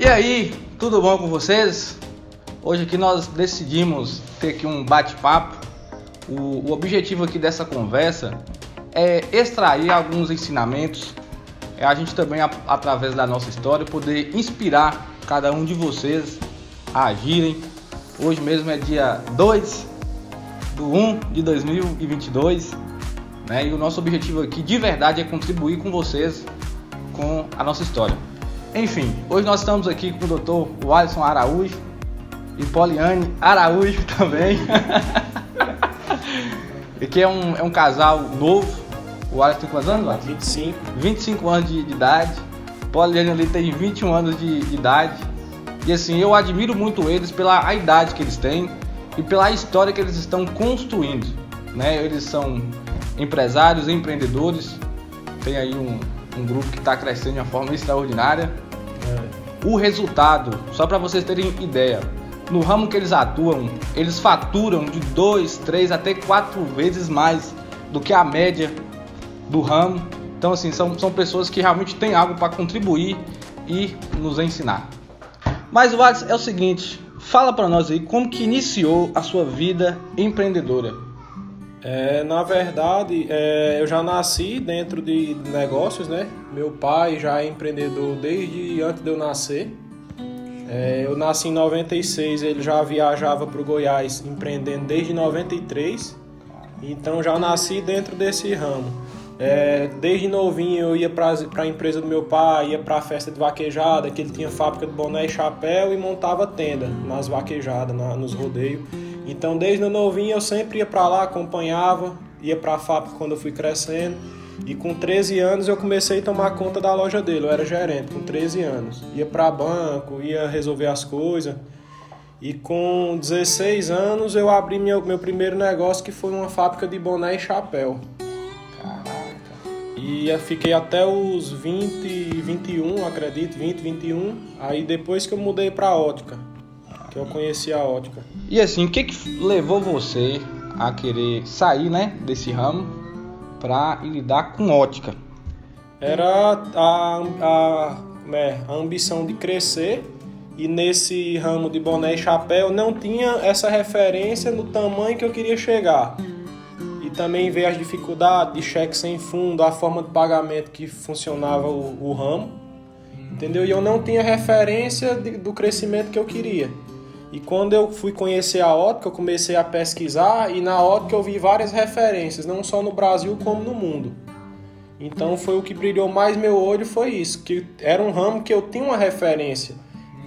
E aí, tudo bom com vocês? Hoje aqui nós decidimos ter aqui um bate-papo. O objetivo aqui dessa conversa é extrair alguns ensinamentos, a gente também, através da nossa história, poder inspirar cada um de vocês a agirem. Hoje mesmo é dia 2/1/2022, né? E o nosso objetivo aqui de verdade é contribuir com vocês com a nossa história. Enfim, hoje nós estamos aqui com o Dr. Alisson Araújo e Poliane Araújo também. Aqui é um casal novo. O Alisson tem quantos anos? 25 anos de idade. Poliane ali tem 21 anos de idade. E assim, eu admiro muito eles pela idade que eles têm e pela história que eles estão construindo, né? Eles são empresários, empreendedores. Tem aí um grupo que está crescendo de uma forma extraordinária. O resultado, só para vocês terem ideia, no ramo que eles atuam, eles faturam de 2, 3 até 4 vezes mais do que a média do ramo. Então assim, são pessoas que realmente têm algo para contribuir e nos ensinar. Mas o Alisson, é o seguinte, fala para nós aí como que iniciou a sua vida empreendedora. Na verdade, eu já nasci dentro de negócios, né? Meu pai já é empreendedor desde antes de eu nascer. Eu nasci em 96, ele já viajava para o Goiás empreendendo desde 93. Então já nasci dentro desse ramo. Desde novinho eu ia para a empresa do meu pai, ia para a festa de vaquejada, que ele tinha fábrica de boné e chapéu e montava tenda nas vaquejadas, nos rodeios. Então desde novinho eu sempre ia para lá, acompanhava, ia para a fábrica quando eu fui crescendo. E com 13 anos eu comecei a tomar conta da loja dele, eu era gerente com 13 anos. Ia para banco, ia resolver as coisas. E com 16 anos eu abri meu primeiro negócio, que foi uma fábrica de boné e chapéu. E eu fiquei até os 21, acredito, 21. Aí depois que eu mudei pra ótica, que eu conheci a ótica. E assim, o que levou você a querer sair, né, desse ramo para lidar com ótica? Era a ambição de crescer, e nesse ramo de boné e chapéu não tinha essa referência no tamanho que eu queria chegar. E também veio as dificuldades de cheque sem fundo, a forma de pagamento que funcionava o ramo, entendeu? E eu não tinha referência do crescimento que eu queria. E quando eu fui conhecer a ótica, eu comecei a pesquisar, e na ótica eu vi várias referências, não só no Brasil como no mundo. Então foi o que brilhou mais meu olho, foi isso, que era um ramo que eu tinha uma referência,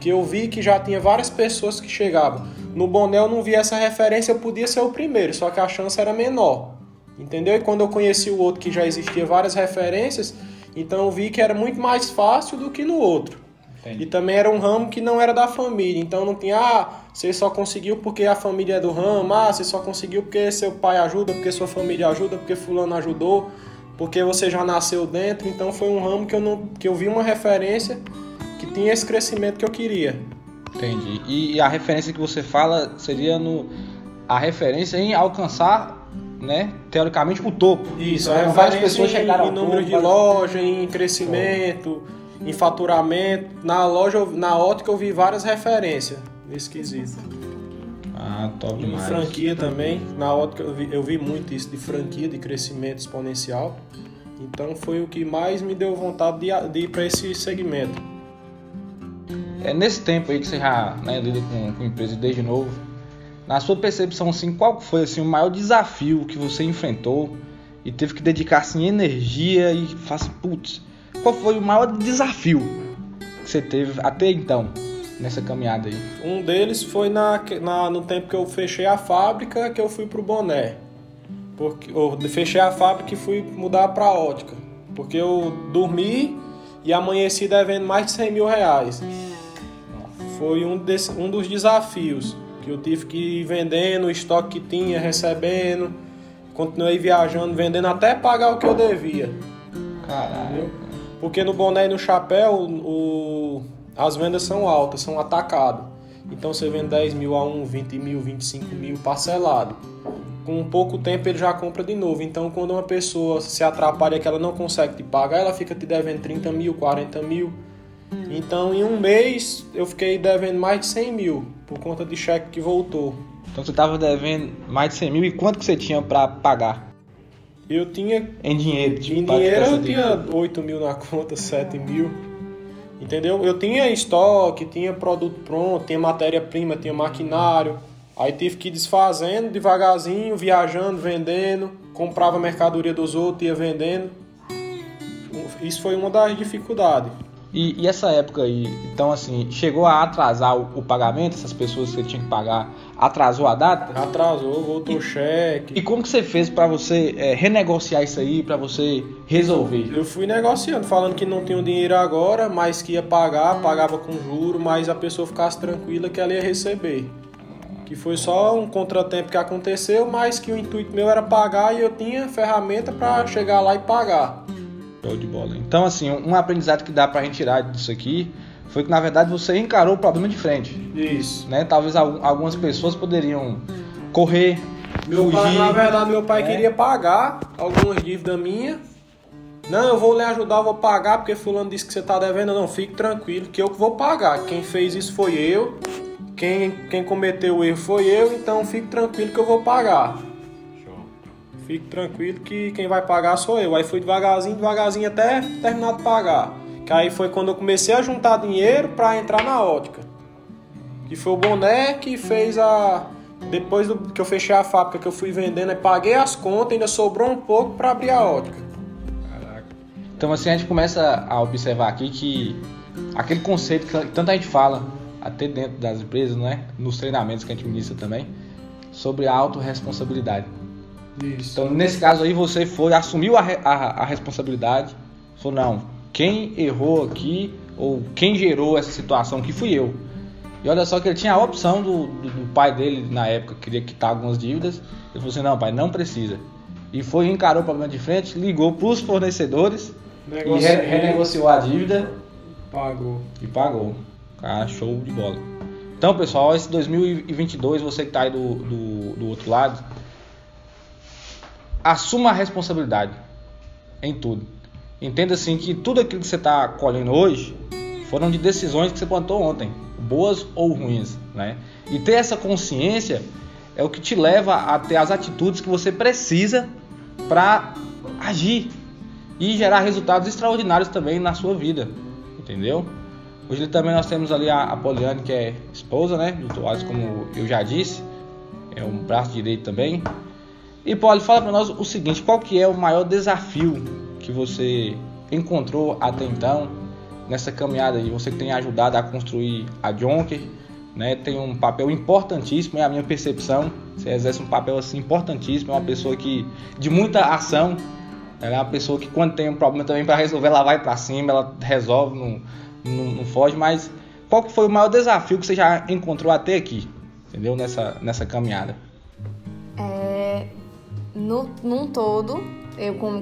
que eu vi que já tinha várias pessoas que chegavam. No boné eu não vi essa referência, eu podia ser o primeiro, só que a chance era menor, entendeu? E quando eu conheci o outro, que já existia várias referências, então eu vi que era muito mais fácil do que no outro. Entendi. E também era um ramo que não era da família, então não tinha, você só conseguiu porque a família é do ramo, você só conseguiu porque seu pai ajuda, porque sua família ajuda, porque fulano ajudou, porque você já nasceu dentro. Então foi um ramo que eu vi uma referência que tinha esse crescimento que eu queria. Entendi. E a referência que você fala seria a referência em alcançar, né, teoricamente, o topo. Isso, então, várias pessoas chegaram em número de loja, em crescimento, em faturamento. Na ótica eu vi várias referências nesse quesito. Top demais. Em franquia também, na ótica eu vi muito isso de franquia, de crescimento exponencial. Então foi o que mais me deu vontade de ir para esse segmento. Nesse tempo aí que você já, né, lida com empresa desde novo, na sua percepção, assim, qual foi assim, o maior desafio que você enfrentou e teve que dedicar assim, energia e falar assim, putz, qual foi o maior desafio que você teve até então nessa caminhada aí? Um deles foi no tempo que eu fechei a fábrica, que eu fui pro boné. Porque eu fechei a fábrica e fui mudar pra ótica. Porque eu dormi e amanheci devendo mais de 100 mil reais. Foi um dos desafios, que eu tive que ir vendendo o estoque que tinha, recebendo. Continuei viajando, vendendo até pagar o que eu devia. Caralho. Porque no boné e no chapéu, as vendas são altas, são atacado. Então você vende 10 mil a 20 mil, 25 mil parcelado. Com pouco tempo ele já compra de novo. Então quando uma pessoa se atrapalha que ela não consegue te pagar, ela fica te devendo 30 mil, 40 mil. Então, em um mês, eu fiquei devendo mais de 100 mil por conta de cheque que voltou. Então, você estava devendo mais de 100 mil e quanto que você tinha para pagar? Eu tinha... Em dinheiro? Em dinheiro eu tinha 8 mil na conta, 7 mil. Entendeu? Eu tinha estoque, tinha produto pronto, tinha matéria-prima, tinha maquinário. Aí tive que ir desfazendo devagarzinho, viajando, vendendo. Comprava mercadoria dos outros, ia vendendo. Isso foi uma das dificuldades. E essa época aí, então assim, chegou a atrasar o pagamento? Essas pessoas que você tinha que pagar, atrasou a data? Atrasou, voltou o cheque. E como que você fez para você renegociar isso aí, para você resolver? Eu fui negociando, falando que não tinha o dinheiro agora, mas que ia pagar, pagava com juro, mas a pessoa ficasse tranquila que ela ia receber. Que foi só um contratempo que aconteceu, mas que o intuito meu era pagar e eu tinha ferramenta para chegar lá e pagar. Show de bola. Então, assim, um aprendizado que dá pra gente tirar disso aqui foi que, na verdade, você encarou o problema de frente. Isso. Né? Talvez algumas pessoas poderiam correr, fugir. Na verdade, meu pai queria pagar algumas dívidas minhas. Não, eu vou lhe ajudar, eu vou pagar, porque fulano disse que você tá devendo. Não, fique tranquilo, que eu vou pagar. Quem fez isso foi eu. Quem cometeu o erro foi eu, então fique tranquilo que eu vou pagar. Fique tranquilo que quem vai pagar sou eu. Aí fui devagarzinho até terminar de pagar. Que aí foi quando eu comecei a juntar dinheiro para entrar na ótica. Que foi o boné que fez a... Depois que eu fechei a fábrica, que eu fui vendendo, eu paguei as contas, ainda sobrou um pouco para abrir a ótica. Caraca. Então assim, a gente começa a observar aqui que aquele conceito que tanta gente fala, até dentro das empresas, não é? Nos treinamentos que a gente ministra também, sobre a autorresponsabilidade. Isso. Então, nesse caso aí, você assumiu a responsabilidade, falou, não, quem errou aqui, ou quem gerou essa situação aqui fui eu. E olha só que ele tinha a opção do pai dele, na época, queria quitar algumas dívidas. Ele falou assim, não, pai, não precisa. E foi, encarou o problema de frente, ligou para os fornecedores e renegociou a dívida. E pagou. Cara, show de bola. Então, pessoal, esse 2022, você que está aí do outro lado, assuma a responsabilidade em tudo. Entenda assim que tudo aquilo que você está colhendo hoje foram de decisões que você plantou ontem, boas ou ruins, né? E ter essa consciência é o que te leva a ter as atitudes que você precisa para agir e gerar resultados extraordinários também na sua vida, entendeu? Hoje também nós temos ali a Poliane, que é esposa, né, do Toalhas, como eu já disse, é um braço direito também. E Poli, fala para nós o seguinte, qual que é o maior desafio que você encontrou até então nessa caminhada aí? Você que tem ajudado a construir a Jonker, né, tem um papel importantíssimo, é a minha percepção, você exerce um papel assim importantíssimo, é uma pessoa que de muita ação, ela é uma pessoa que quando tem um problema também para resolver, ela vai para cima, ela resolve, não foge, mas qual que foi o maior desafio que você já encontrou até aqui, entendeu, nessa caminhada? Num todo,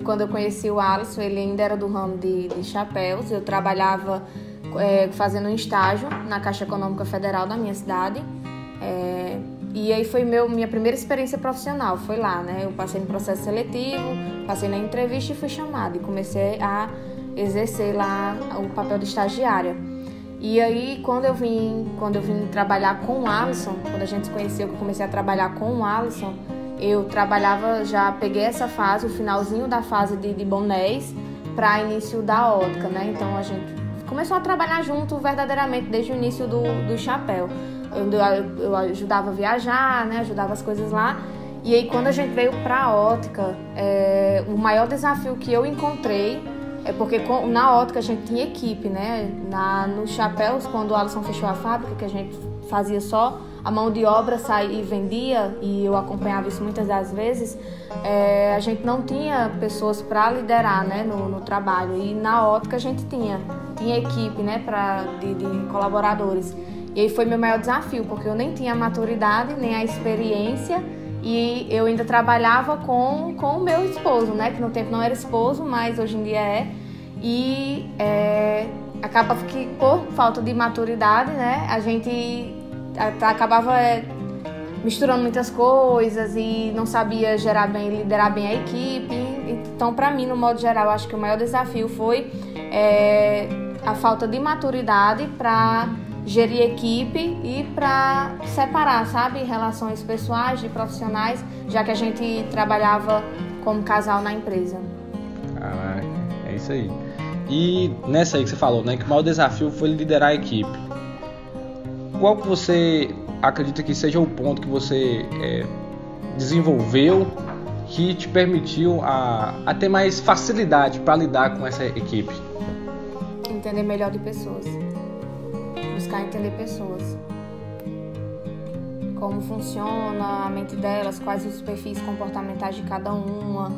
quando eu conheci o Alisson, ele ainda era do ramo de chapéus. Eu trabalhava fazendo um estágio na Caixa Econômica Federal da minha cidade. E aí foi minha primeira experiência profissional, foi lá, né? Eu passei no processo seletivo, passei na entrevista e fui chamada. E comecei a exercer lá o papel de estagiária. E aí, quando eu vim trabalhar com o Alisson, quando a gente se conheceu, que eu comecei a trabalhar com o Alisson, eu trabalhava, já peguei essa fase, o finalzinho da fase de bonés para início da ótica, né? Então a gente começou a trabalhar junto verdadeiramente desde o início do chapéu. Eu ajudava a viajar, né? Ajudava as coisas lá. E aí quando a gente veio para a ótica, o maior desafio que eu encontrei é porque na ótica a gente tinha equipe, né? Nos chapéus, quando o Alisson fechou a fábrica, que a gente fazia só a mão de obra, saía e vendia, e eu acompanhava isso muitas das vezes, a gente não tinha pessoas para liderar, né, no trabalho. E na ótica a gente tinha equipe, né, de colaboradores. E aí foi meu maior desafio, porque eu nem tinha a maturidade, nem a experiência, e eu ainda trabalhava com o meu esposo, né, que no tempo não era esposo, mas hoje em dia é. E acaba que por falta de maturidade, né, a gente acabava misturando muitas coisas e não sabia liderar bem a equipe. Então, para mim, no modo geral, acho que o maior desafio foi a falta de maturidade para gerir equipe e para separar, sabe, relações pessoais de profissionais, já que a gente trabalhava como casal na empresa. Caraca, é isso aí. E nessa aí que você falou, né, que o maior desafio foi liderar a equipe. Qual que você acredita que seja o ponto que você desenvolveu que te permitiu a ter mais facilidade para lidar com essa equipe? Entender melhor de pessoas. Buscar entender pessoas. Como funciona a mente delas, quais os perfis comportamentais de cada uma,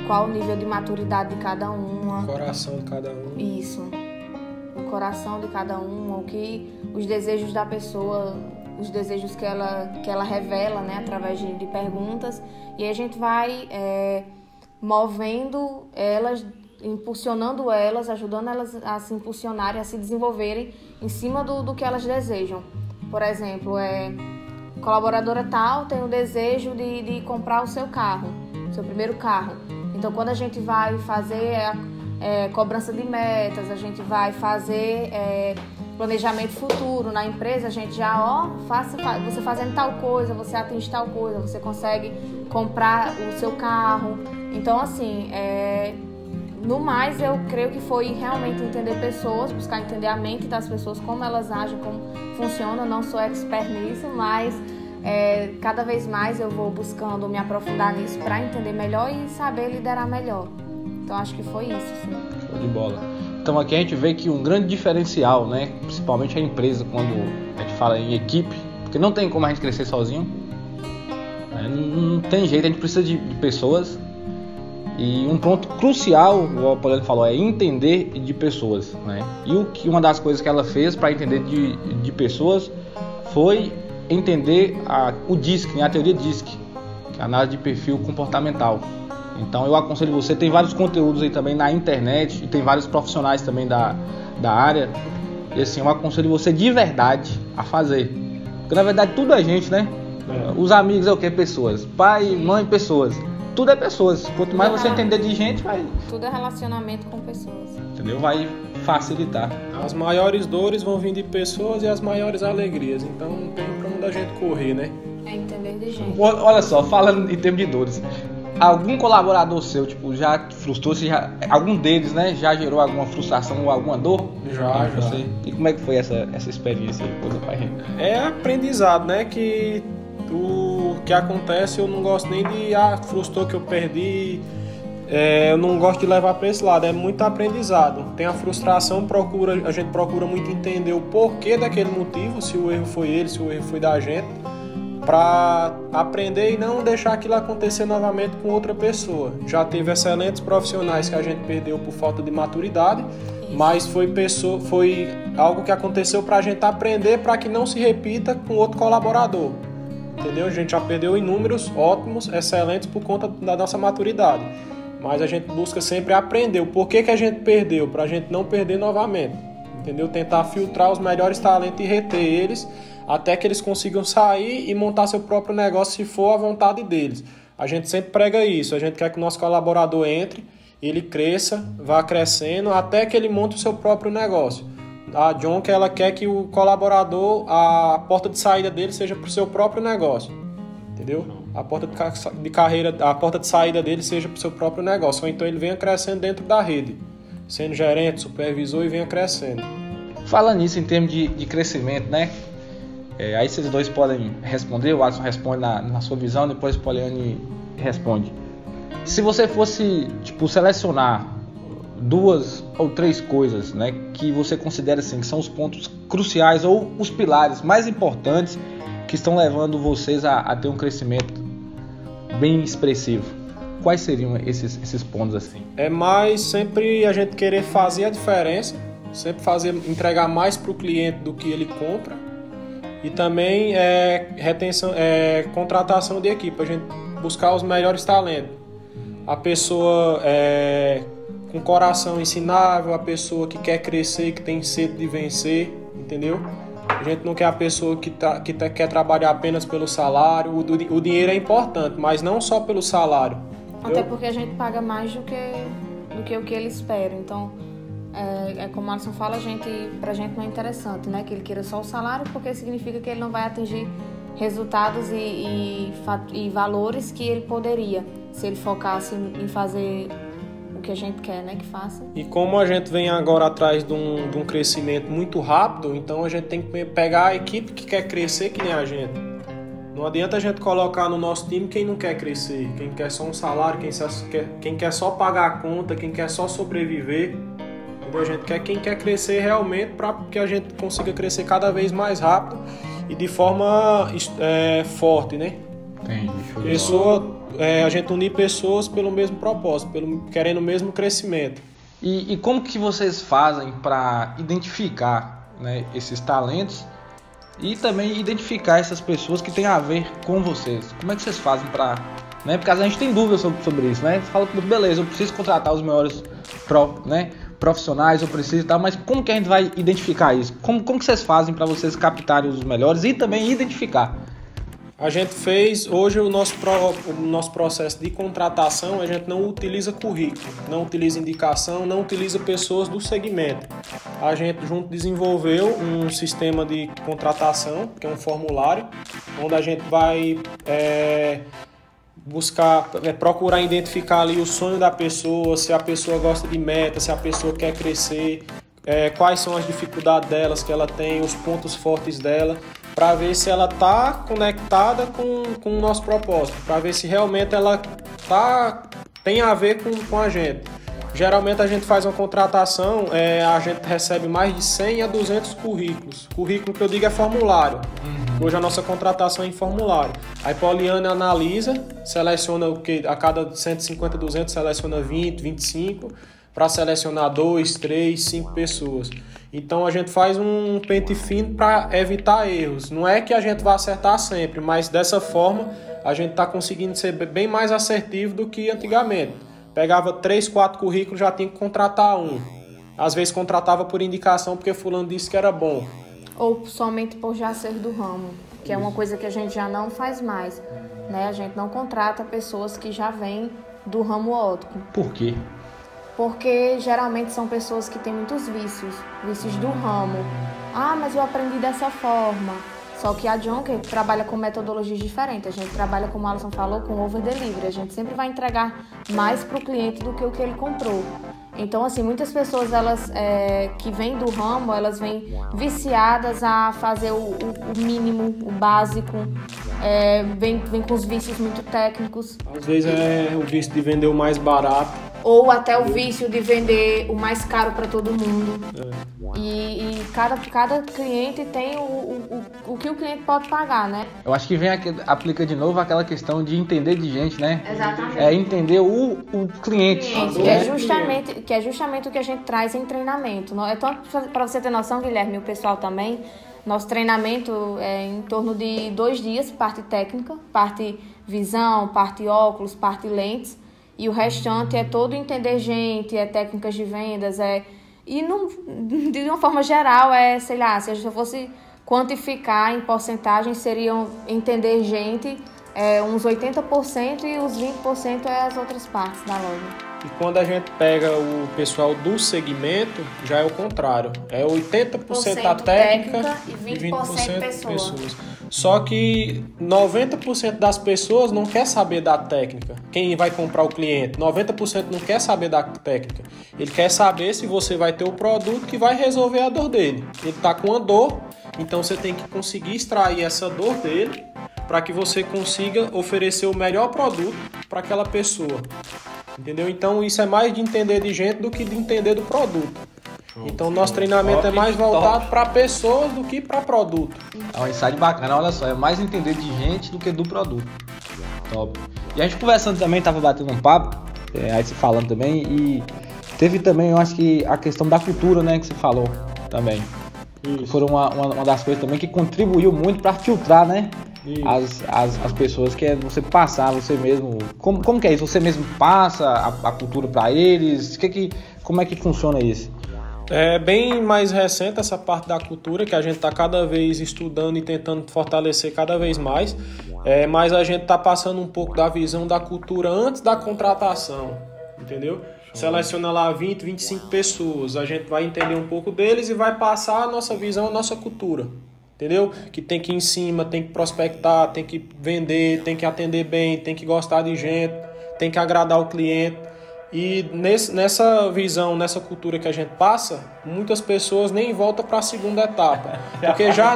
qual o nível de maturidade de cada uma. O coração de cada um. Isso. O coração de cada uma, os desejos da pessoa, os desejos que ela revela, né, através de perguntas. E aí a gente vai movendo elas, impulsionando elas, ajudando elas a se impulsionarem, a se desenvolverem em cima do que elas desejam. Por exemplo, colaboradora tal tem o desejo de comprar o seu carro, seu primeiro carro. Então, quando a gente vai fazer cobrança de metas, a gente vai fazer planejamento futuro na empresa, a gente já, você fazendo tal coisa, você atinge tal coisa, você consegue comprar o seu carro. Então, assim, no mais, eu creio que foi realmente entender pessoas, buscar entender a mente das pessoas, como elas agem, como funciona. Eu não sou expert nisso, mas cada vez mais eu vou buscando me aprofundar nisso para entender melhor e saber liderar melhor. Então, acho que foi isso, sim. Show de bola. Então, aqui a gente vê que um grande diferencial, né, principalmente a empresa, quando a gente fala em equipe, porque não tem como a gente crescer sozinho, né, não tem jeito, a gente precisa de pessoas. E um ponto crucial, o Poliane falou, é entender de pessoas, né? E uma das coisas que ela fez para entender de pessoas foi entender o DISC, né? A teoria DISC, que é a análise de perfil comportamental. Então eu aconselho você, tem vários conteúdos aí também na internet, e tem vários profissionais também da área. E assim, eu aconselho você de verdade a fazer. Porque na verdade tudo é gente, né? Os amigos é o que? Pessoas. Pai, mãe, pessoas. Tudo é pessoas. Quanto mais você entender de gente, vai... Tudo é relacionamento com pessoas. Entendeu? Vai facilitar. As maiores dores vão vir de pessoas e as maiores alegrias. Então não tem pra onde a gente correr, né? É entender de gente. Olha só, falando em termos de dores. Algum colaborador seu, tipo, já frustrou? Algum deles, né? Já gerou alguma frustração ou alguma dor? Já. Você? E como é que foi essa experiência aí? Coisa pra gente? É aprendizado, né? Que o que acontece, eu não gosto nem de frustrou que eu perdi, eu não gosto de levar para esse lado, é muito aprendizado. Tem a frustração, a gente procura muito entender o porquê daquele motivo, se o erro foi ele, se o erro foi da gente, para aprender e não deixar aquilo acontecer novamente com outra pessoa. Já teve excelentes profissionais que a gente perdeu por falta de maturidade, mas foi algo que aconteceu para a gente aprender para que não se repita com outro colaborador. Entendeu? A gente já perdeu inúmeros ótimos, excelentes por conta da nossa maturidade. Mas a gente busca sempre aprender o porquê que a gente perdeu, para a gente não perder novamente. Entendeu? Tentar filtrar os melhores talentos e reter eles até que eles consigam sair e montar seu próprio negócio se for a vontade deles. A gente sempre prega isso. A gente quer que o nosso colaborador entre, ele cresça, vá crescendo até que ele monte o seu próprio negócio. A John, que ela quer que o colaborador, a porta de saída dele seja para o seu próprio negócio, entendeu? A porta de carreira, a porta de saída dele seja para o seu próprio negócio, ou então ele venha crescendo dentro da rede, sendo gerente, supervisor e venha crescendo. Falando nisso em termos de crescimento, né? Aí vocês dois podem responder, o Alisson responde na sua visão, depois o Poliane responde. Se você fosse, tipo, selecionar 2 ou 3 coisas, né, que você considera assim, que são os pontos cruciais ou os pilares mais importantes que estão levando vocês a ter um crescimento bem expressivo, quais seriam esses pontos assim? É mais sempre a gente querer fazer a diferença, sempre entregar mais para o cliente do que ele compra, e também contratação de equipe, a gente buscar os melhores talentos, a pessoa com coração ensinável, a pessoa que quer crescer, que tem sede de vencer, entendeu? A gente não quer a pessoa que quer trabalhar apenas pelo salário. O dinheiro é importante, mas não só pelo salário. Até porque a gente paga mais do que o que ele espera. Então, como o Alisson fala, pra gente não é interessante, né? Que ele queira só o salário, porque significa que ele não vai atingir resultados e valores que ele poderia, se ele focasse em fazer o que a gente quer, né, que faça. E como a gente vem agora atrás de um crescimento muito rápido, então a gente tem que pegar a equipe que quer crescer que nem a gente. Não adianta a gente colocar no nosso time quem não quer crescer, quem quer só um salário, quem quer só pagar a conta, quem quer só sobreviver. A gente quer quem quer crescer realmente para que a gente consiga crescer cada vez mais rápido e de forma forte, né? A gente unir pessoas pelo mesmo propósito, querendo o mesmo crescimento. E como que vocês fazem para identificar, né, esses talentos e também identificar essas pessoas que têm a ver com vocês? Como é que vocês fazem para... Né, porque a gente tem dúvidas sobre isso, né? Você fala, beleza, eu preciso contratar os melhores profissionais, eu preciso e tal, mas como que a gente vai identificar isso? Como que vocês fazem para vocês captarem os melhores e também identificar? A gente fez, hoje o nosso processo de contratação, a gente não utiliza currículo, não utiliza indicação, não utiliza pessoas do segmento. A gente junto desenvolveu um sistema de contratação, que é um formulário, onde a gente vai procurar identificar ali o sonho da pessoa, se a pessoa gosta de meta, se a pessoa quer crescer, quais são as dificuldades delas que ela tem, os pontos fortes dela, para ver se ela está conectada com o nosso propósito, para ver se realmente ela tem a ver com a gente. Geralmente a gente faz uma contratação, a gente recebe mais de 100 a 200 currículos. Currículo que eu digo é formulário. Hoje a nossa contratação é em formulário. A Poliana analisa, seleciona a cada 150, 200, seleciona 20, 25, para selecionar 2, 3, 5 pessoas. Então a gente faz um pente fino para evitar erros. Não é que a gente vai acertar sempre, mas dessa forma a gente está conseguindo ser bem mais assertivo do que antigamente. Pegava 3, 4 currículos, já tinha que contratar um. Às vezes contratava por indicação porque fulano disse que era bom. Ou somente por já ser do ramo, que é uma coisa que a gente já não faz mais, né? A gente não contrata pessoas que já vêm do ramo óptico. Por quê? Porque geralmente são pessoas que têm muitos vícios do ramo. Ah, mas eu aprendi dessa forma. Só que a Jonker trabalha com metodologias diferentes. A gente trabalha, como o Alisson falou, com over delivery. A gente sempre vai entregar mais para o cliente do que o que ele comprou. Então, assim, muitas pessoas elas, que vêm do ramo, elas vêm viciadas a fazer o mínimo, o básico, vêm com os vícios muito técnicos. Às vezes é o vício de vender o mais barato. Ou até o vício de vender o mais caro para todo mundo. E cada cliente tem o que o cliente pode pagar, né? Eu acho que aplica de novo aquela questão de entender de gente, né? Exatamente. Entender o cliente. Que é justamente o que a gente traz em treinamento. Então, para você ter noção, Guilherme, e o pessoal também, nosso treinamento é em torno de 2 dias, parte técnica, parte visão, parte óculos, parte lentes. E o restante é todo entender gente, técnicas de vendas, de uma forma geral, sei lá, se eu fosse quantificar em porcentagem, seriam entender gente, uns 80% e os 20% as outras partes da loja. E quando a gente pega o pessoal do segmento, já é o contrário. É 80% a técnica e 20% pessoas. Só que 90% das pessoas não quer saber da técnica. Quem vai comprar o cliente, 90% não quer saber da técnica. Ele quer saber se você vai ter o produto que vai resolver a dor dele. Ele está com uma dor, então você tem que conseguir extrair essa dor dele para que você consiga oferecer o melhor produto para aquela pessoa. Entendeu? Então isso é mais de entender de gente do que de entender do produto. Então nosso treinamento é mais voltado para pessoas do que para produto. É um insight bacana, olha só, é mais entender de gente do que do produto. Top. E a gente conversando também, tava batendo um papo, aí você falando também, e teve também, eu acho que a questão da cultura, né, que você falou também. Isso. Foram uma das coisas também que contribuiu muito para filtrar, né? As pessoas, que é você passar, você mesmo. Como que é isso? Você mesmo passa a cultura para eles? Como é que funciona isso? É bem mais recente essa parte da cultura, que a gente está cada vez estudando e tentando fortalecer cada vez mais, mas a gente está passando um pouco da visão da cultura antes da contratação, entendeu? seleciona lá 20, 25 pessoas. A gente vai entender um pouco deles e vai passar a nossa visão, a nossa cultura. Entendeu? Que tem que ir em cima, tem que prospectar, tem que vender, tem que atender bem, tem que gostar de gente, tem que agradar o cliente. E nessa visão, nessa cultura que a gente passa, muitas pessoas nem voltam para a segunda etapa, porque já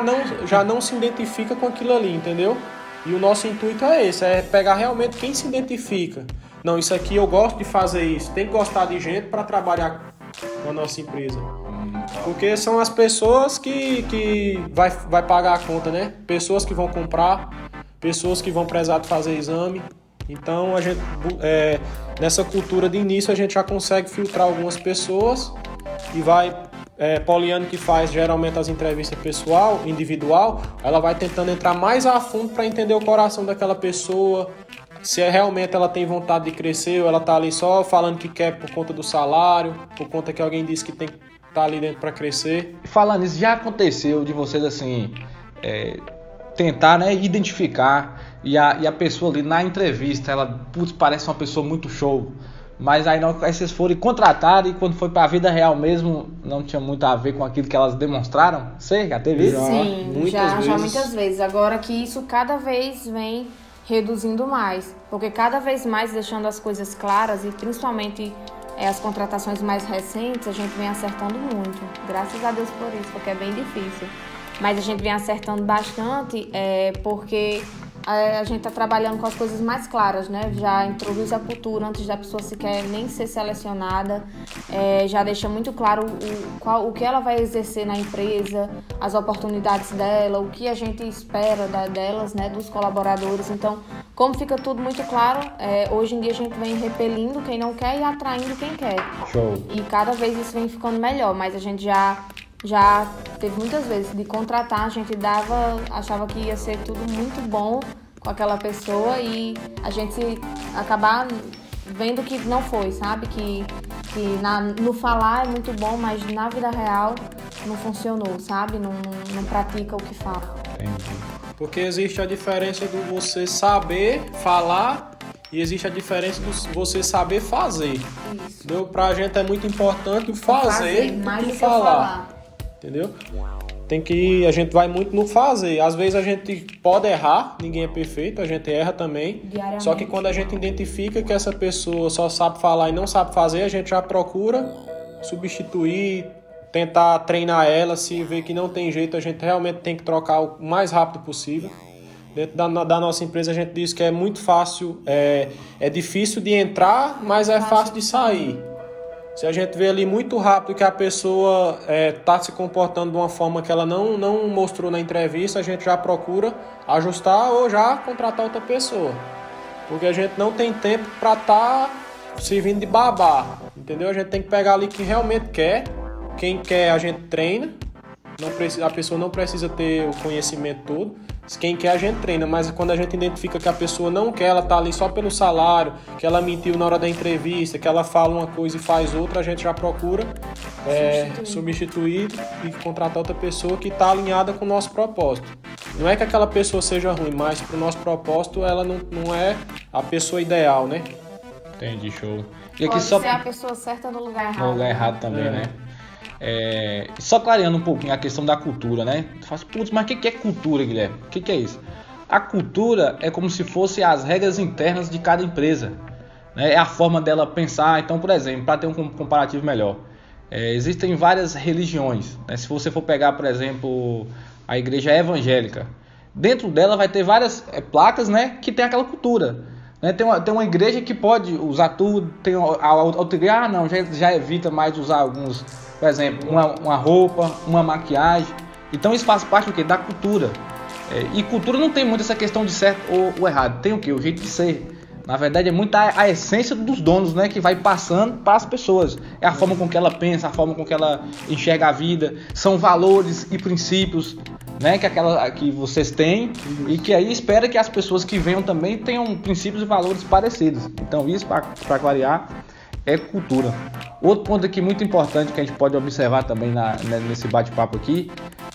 não se identifica com aquilo ali, entendeu? E o nosso intuito é esse, é pegar realmente quem se identifica. Não, isso aqui eu gosto de fazer isso, tem que gostar de gente para trabalhar com a nossa empresa. Porque são as pessoas que vai pagar a conta, né? Pessoas que vão comprar, pessoas que vão prezar de fazer exame. Então, a gente, nessa cultura de início, a gente já consegue filtrar algumas pessoas e vai... Poliane, que faz geralmente as entrevistas individual, ela vai tentando entrar mais a fundo para entender o coração daquela pessoa, se realmente ela tem vontade de crescer ou ela tá ali só falando que quer por conta do salário, por conta que alguém disse que tem que estar ali dentro para crescer. Falando isso, já aconteceu de vocês assim tentar, né, identificar e a pessoa ali na entrevista, ela parece uma pessoa muito show, mas aí vocês foram contratados e quando foi para a vida real mesmo não tinha muito a ver com aquilo que elas demonstraram? Você já teve isso? Sim, já muitas vezes. Agora que isso cada vez vem reduzindo mais, porque cada vez mais deixando as coisas claras e principalmente as contratações mais recentes, a gente vem acertando muito. Graças a Deus por isso, porque é bem difícil. Mas a gente vem acertando bastante porque a gente está trabalhando com as coisas mais claras, né? Já introduz a cultura antes da pessoa sequer nem ser selecionada, já deixa muito claro o que ela vai exercer na empresa, as oportunidades dela, o que a gente espera delas, né? Dos colaboradores. Então, como fica tudo muito claro, hoje em dia a gente vem repelindo quem não quer e atraindo quem quer. Show. E cada vez isso vem ficando melhor, mas a gente já teve muitas vezes de contratar, a gente achava que ia ser tudo muito bom com aquela pessoa e a gente acabar vendo que não foi, sabe? Que no falar é muito bom, mas na vida real não funcionou, sabe? Não pratica o que fala. Entendi. Porque existe a diferença do você saber falar e existe a diferença do você saber fazer. Isso. Pra gente é muito importante o fazer mais do que falar. Entendeu? A gente vai muito no fazer. Às vezes a gente pode errar, ninguém é perfeito, a gente erra também. Diariamente. Só que quando a gente identifica que essa pessoa só sabe falar e não sabe fazer, a gente já procura substituir, tentar treinar ela. Se vê que não tem jeito, a gente realmente tem que trocar o mais rápido possível. Dentro da nossa empresa a gente diz que é muito fácil, é difícil de entrar, mas é fácil de sair. Se a gente vê ali muito rápido que a pessoa está se comportando de uma forma que ela não mostrou na entrevista, a gente já procura ajustar ou já contratar outra pessoa. Porque a gente não tem tempo para estar servindo de babá, entendeu? A gente tem que pegar ali quem realmente quer. Quem quer a gente treina, a pessoa não precisa ter o conhecimento todo. Quem quer a gente treina, mas quando a gente identifica que a pessoa não quer, ela tá ali só pelo salário, que ela mentiu na hora da entrevista, que ela fala uma coisa e faz outra, a gente já procura substituir e contratar outra pessoa que está alinhada com o nosso propósito. Não é que aquela pessoa seja ruim, mas para o nosso propósito ela não é a pessoa ideal, né? Entendi, show. E aqui Pode ser a pessoa certa no lugar errado. No lugar errado também, né? Só clareando um pouquinho a questão da cultura, né? Tu fala, putz, mas o que é cultura, Guilherme? O que é isso? A cultura é como se fosse as regras internas de cada empresa, né? É a forma dela pensar. Então, por exemplo, para ter um comparativo melhor, existem várias religiões, né? Se você for pegar, por exemplo, a igreja evangélica, dentro dela vai ter várias placas, né? Que tem aquela cultura, né? Tem uma igreja que pode usar tudo, tem a outra igreja, não, já evita mais usar alguns... Por exemplo, uma roupa, uma maquiagem. Então isso faz parte do quê? Da cultura. E cultura não tem muito essa questão de certo ou errado. Tem o quê? O jeito de ser. Na verdade é muito a essência dos donos, né? Que vai passando para as pessoas. É a forma com que ela pensa, a forma com que ela enxerga a vida. São valores e princípios, né? Que vocês têm. E que aí espera que as pessoas que venham também tenham princípios e valores parecidos. Então isso, para clarear, é cultura. Outro ponto aqui muito importante que a gente pode observar também nesse bate-papo aqui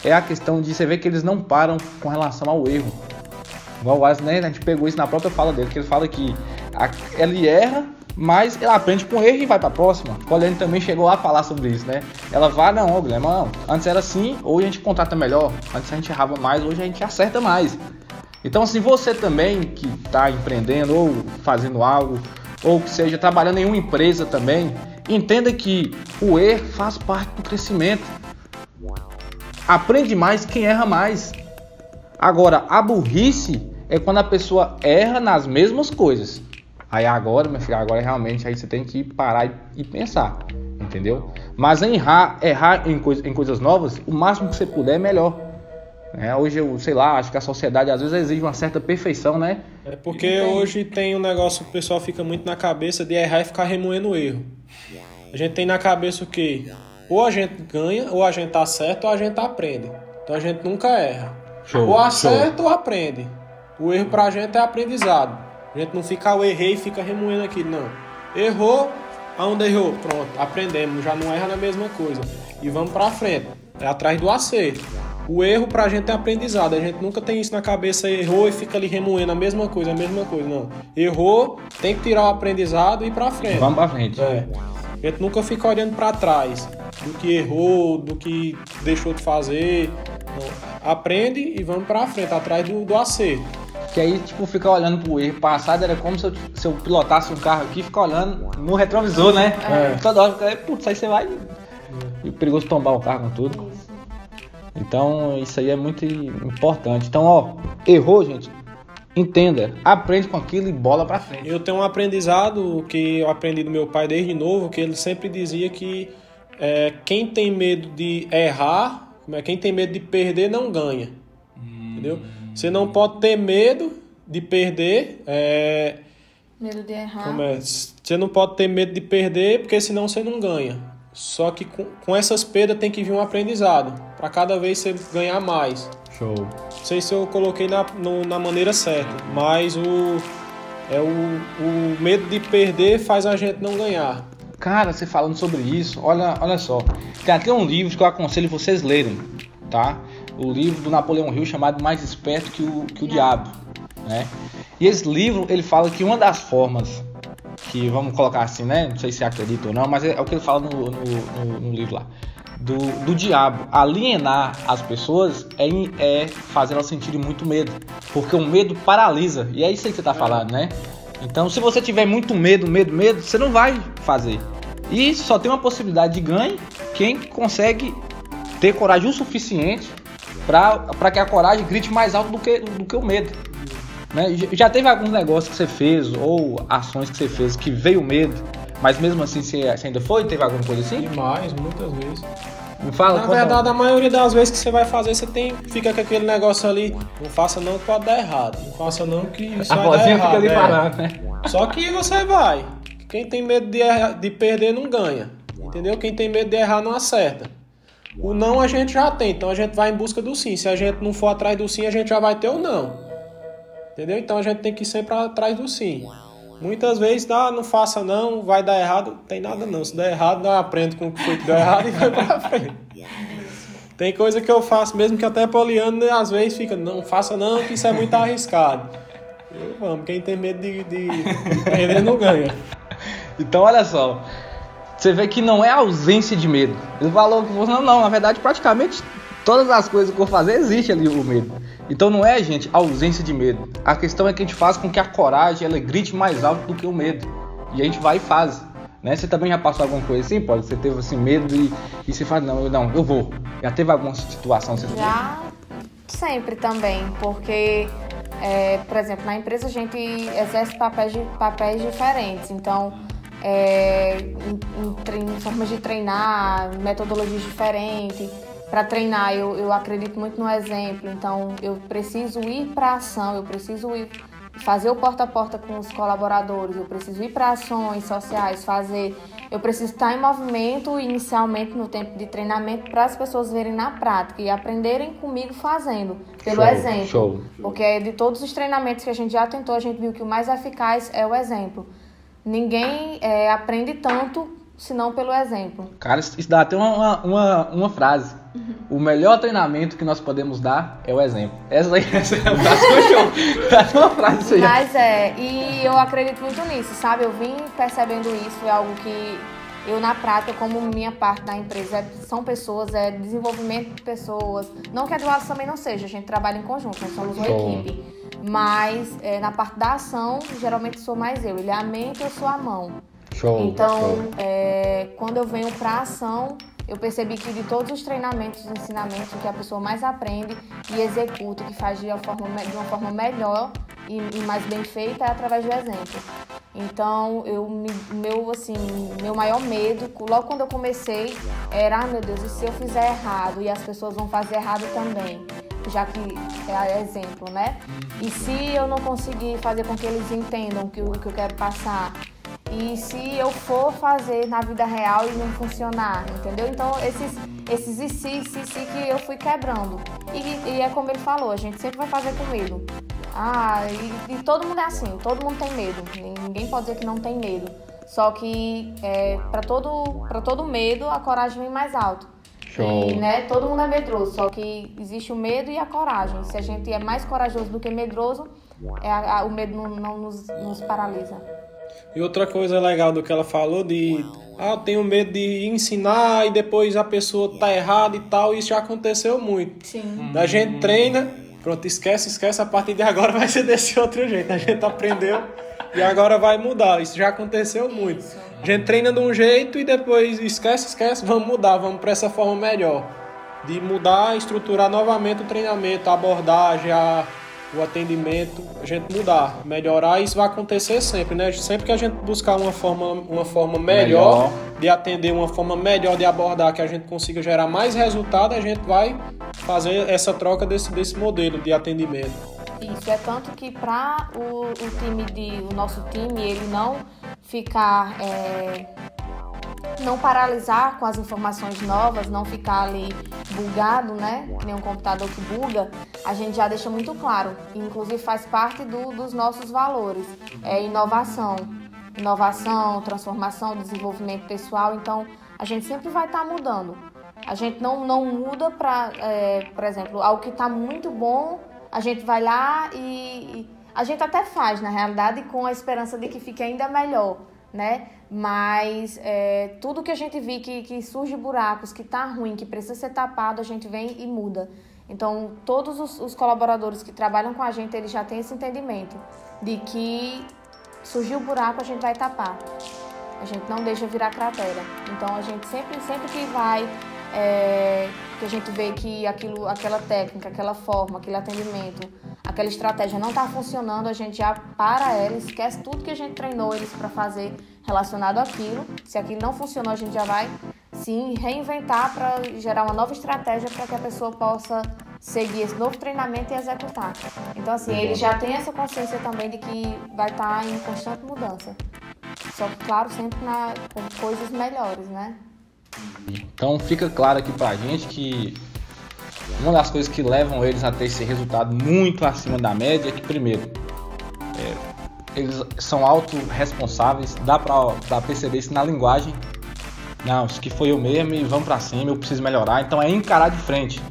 é a questão de você ver que eles não param com relação ao erro. Igual o Wallace, né? A gente pegou isso na própria fala dele, que ele fala que ele erra, Mas ela aprende com erro e vai pra próxima. A Poliane também chegou a falar sobre isso, né? Ela vai, não, Guilherme, não. Antes era assim, hoje a gente contrata melhor. Antes a gente errava mais, hoje a gente acerta mais. Então, assim, você também que tá empreendendo ou fazendo algo, ou que seja trabalhando em uma empresa também, entenda que o erro faz parte do crescimento. Aprende mais quem erra mais. Agora, a burrice é quando a pessoa erra nas mesmas coisas. Aí agora, meu filho, agora realmente aí você tem que parar e pensar, entendeu? Mas errar em coisas novas, o máximo que você puder é melhor. Hoje eu, sei lá, acho que a sociedade às vezes exige uma certa perfeição, né? É porque hoje tem um negócio que o pessoal fica muito na cabeça de errar e ficar remoendo o erro. A gente tem na cabeça o quê? Ou a gente ganha, ou a gente acerta, ou a gente aprende. Então a gente nunca erra. Ou acerta ou aprende. O erro pra gente é aprendizado. A gente não fica, eu errei e fica remoendo aquilo, não. Errou, aonde errou? Pronto, aprendemos, já não erra na mesma coisa. E vamos pra frente, é atrás do acerto. O erro pra gente é aprendizado, a gente nunca tem isso na cabeça, errou e fica ali remoendo a mesma coisa, não. Errou, tem que tirar o aprendizado e ir pra frente. Vamos pra frente. A gente nunca fica olhando pra trás, do que errou, do que deixou de fazer. Não. Aprende e vamos pra frente, atrás do acerto. Que aí, tipo, ficar olhando pro erro passado era como se eu pilotasse um carro aqui e ficar olhando no retrovisor, né? Toda hora, putz, aí você vai e perigoso tombar o carro com tudo. Então, isso aí é muito importante. Então, ó, errou, gente, entenda, aprende com aquilo e bola pra frente. Eu tenho um aprendizado que eu aprendi do meu pai desde novo, que ele sempre dizia que quem tem medo de errar, quem tem medo de perder não ganha. Entendeu? Você não pode ter medo de perder. Medo de errar. Você não pode ter medo de perder, porque senão você não ganha. Só que com essas perdas tem que vir um aprendizado. Para cada vez você ganhar mais. Show. Não sei se eu coloquei na maneira certa, mas o medo de perder faz a gente não ganhar. Cara, você falando sobre isso, olha só. Tem até um livro que eu aconselho vocês lerem, tá? O livro do Napoleão Hill chamado Mais Esperto que o Diabo, né? E esse livro, ele fala que uma das formas que, vamos colocar assim, né? Não sei se acredita ou não, mas é o que ele fala no livro lá. Do diabo alienar as pessoas é fazer elas sentirem muito medo. Porque o medo paralisa. E é isso aí que você tá falando, né? Então, se você tiver muito medo, você não vai fazer. E só tem uma possibilidade de ganho quem consegue ter coragem o suficiente para que a coragem grite mais alto do que o medo, né? Já teve alguns negócios que você fez ou ações que você fez que veio medo, mas mesmo assim você ainda foi? Teve alguma coisa assim? Demais, muitas vezes. Me fala. Na verdade, a maioria das vezes que você vai fazer, fica com aquele negócio ali, não faça não que pode dar errado, não faça não que isso vai dar errado. Fica ali parado, né? Só que você vai. Quem tem medo de perder não ganha, entendeu? Quem tem medo de errar não acerta. O não a gente já tem, então a gente vai em busca do sim. Se a gente não for atrás do sim, a gente já vai ter o não. Entendeu? Então a gente tem que ir sempre atrás do sim. Muitas vezes não faça não, vai dar errado, não tem nada não. Se der errado, aprende com o que foi que deu errado e vai pra frente. Tem coisa que eu faço, mesmo que até Poliano, às vezes fica, não faça não, que isso é muito arriscado. Vamos, quem tem medo de perder não ganha. Então olha só. Você vê que não é ausência de medo. Ele falou que não, na verdade, praticamente todas as coisas que eu vou fazer, existe ali o medo. Então não é, gente, ausência de medo. A questão é que a gente faz com que a coragem ela grite mais alto do que o medo. E a gente vai e faz. Né? Você também já passou alguma coisa assim? Pode? Você teve assim, medo e você fala, não, eu vou. Já teve alguma situação? Já, sempre também. Porque, por exemplo, na empresa a gente exerce papéis diferentes. Então, em formas de treinar, metodologias diferentes. Para treinar, eu acredito muito no exemplo. Então, eu preciso ir para a ação, eu preciso ir fazer o porta a porta com os colaboradores, eu preciso ir para ações sociais, eu preciso estar em movimento inicialmente no tempo de treinamento para as pessoas verem na prática e aprenderem comigo fazendo, pelo exemplo. Show. Porque de todos os treinamentos que a gente já tentou, a gente viu que o mais eficaz é o exemplo. Ninguém aprende tanto senão pelo exemplo. Cara, isso dá até uma frase. o melhor treinamento que nós podemos dar é o exemplo. Essa é a frase que eu show. Uma frase Mas e eu acredito muito nisso, sabe? Eu vim percebendo isso, é algo que eu, na prática, como minha parte da empresa são pessoas, é desenvolvimento de pessoas. Não que a do Alisson também não seja, a gente trabalha em conjunto, nós somos uma equipe. Mas na parte da ação, geralmente sou mais eu. Ele é a mente, eu sou a mão. Show. Então, quando eu venho para a ação, eu percebi que de todos os treinamentos, os ensinamentos, o que a pessoa mais aprende e executa, que faz de uma forma melhor e mais bem feita, é através do exemplo. Então, meu maior medo, logo quando eu comecei, era, meu Deus, e se eu fizer errado? E as pessoas vão fazer errado também, já que é exemplo, né? E se eu não conseguir fazer com que eles entendam o que eu quero passar? E se eu for fazer na vida real e não funcionar, entendeu? Então, esses e se que eu fui quebrando. E é como ele falou, a gente sempre vai fazer com medo. E todo mundo é assim, todo mundo tem medo. Ninguém pode dizer que não tem medo. Só que para todo medo, a coragem vem mais alto. Show. E, né, todo mundo é medroso, só que existe o medo e a coragem. Se a gente é mais corajoso do que medroso, o medo não nos paralisa. E outra coisa legal do que ela falou eu tenho medo de ensinar e depois a pessoa tá errada e tal, isso já aconteceu muito. Sim. A gente treina, pronto, esquece, a partir de agora vai ser desse outro jeito. A gente aprendeu e agora vai mudar, isso já aconteceu muito. A gente treina de um jeito e depois esquece, vamos mudar, vamos para essa forma melhor. De mudar, estruturar novamente o treinamento, a abordagem, o atendimento, a gente mudar, melhorar, isso vai acontecer sempre, né? Sempre que a gente buscar uma forma melhor de atender, uma forma melhor de abordar, que a gente consiga gerar mais resultado, a gente vai fazer essa troca desse modelo de atendimento. Isso, é tanto que para o nosso time, ele não ficar... não paralisar com as informações novas, não ficar ali bugado, né? Que nem um computador que buga, a gente já deixa muito claro. Inclusive faz parte dos nossos valores. É inovação, transformação, desenvolvimento pessoal. Então, a gente sempre vai estar mudando. A gente não muda para, por exemplo, algo que está muito bom, a gente vai lá e a gente até faz, na realidade, com a esperança de que fique ainda melhor, né? Mas tudo que a gente vê que surge buracos, que tá ruim, que precisa ser tapado, a gente vem e muda. Então, todos os colaboradores que trabalham com a gente, eles já têm esse entendimento de que surgiu buraco, a gente vai tapar. A gente não deixa virar cratera. Então, a gente sempre que vai, que a gente vê que aquela técnica, aquela forma, aquele atendimento, aquela estratégia não está funcionando, a gente já para ela, esquece tudo que a gente treinou eles para fazer relacionado àquilo. Se aquilo não funcionou, a gente já vai sim reinventar para gerar uma nova estratégia para que a pessoa possa seguir esse novo treinamento e executar. Então, assim, ele já tem essa consciência também de que vai estar em constante mudança. Só que, claro, sempre com coisas melhores, né? Então fica claro aqui pra gente que uma das coisas que levam eles a ter esse resultado muito acima da média é que, primeiro, eles são autorresponsáveis, dá pra perceber isso na linguagem. Não, isso que foi eu mesmo e vamos pra cima, eu preciso melhorar. Então é encarar de frente,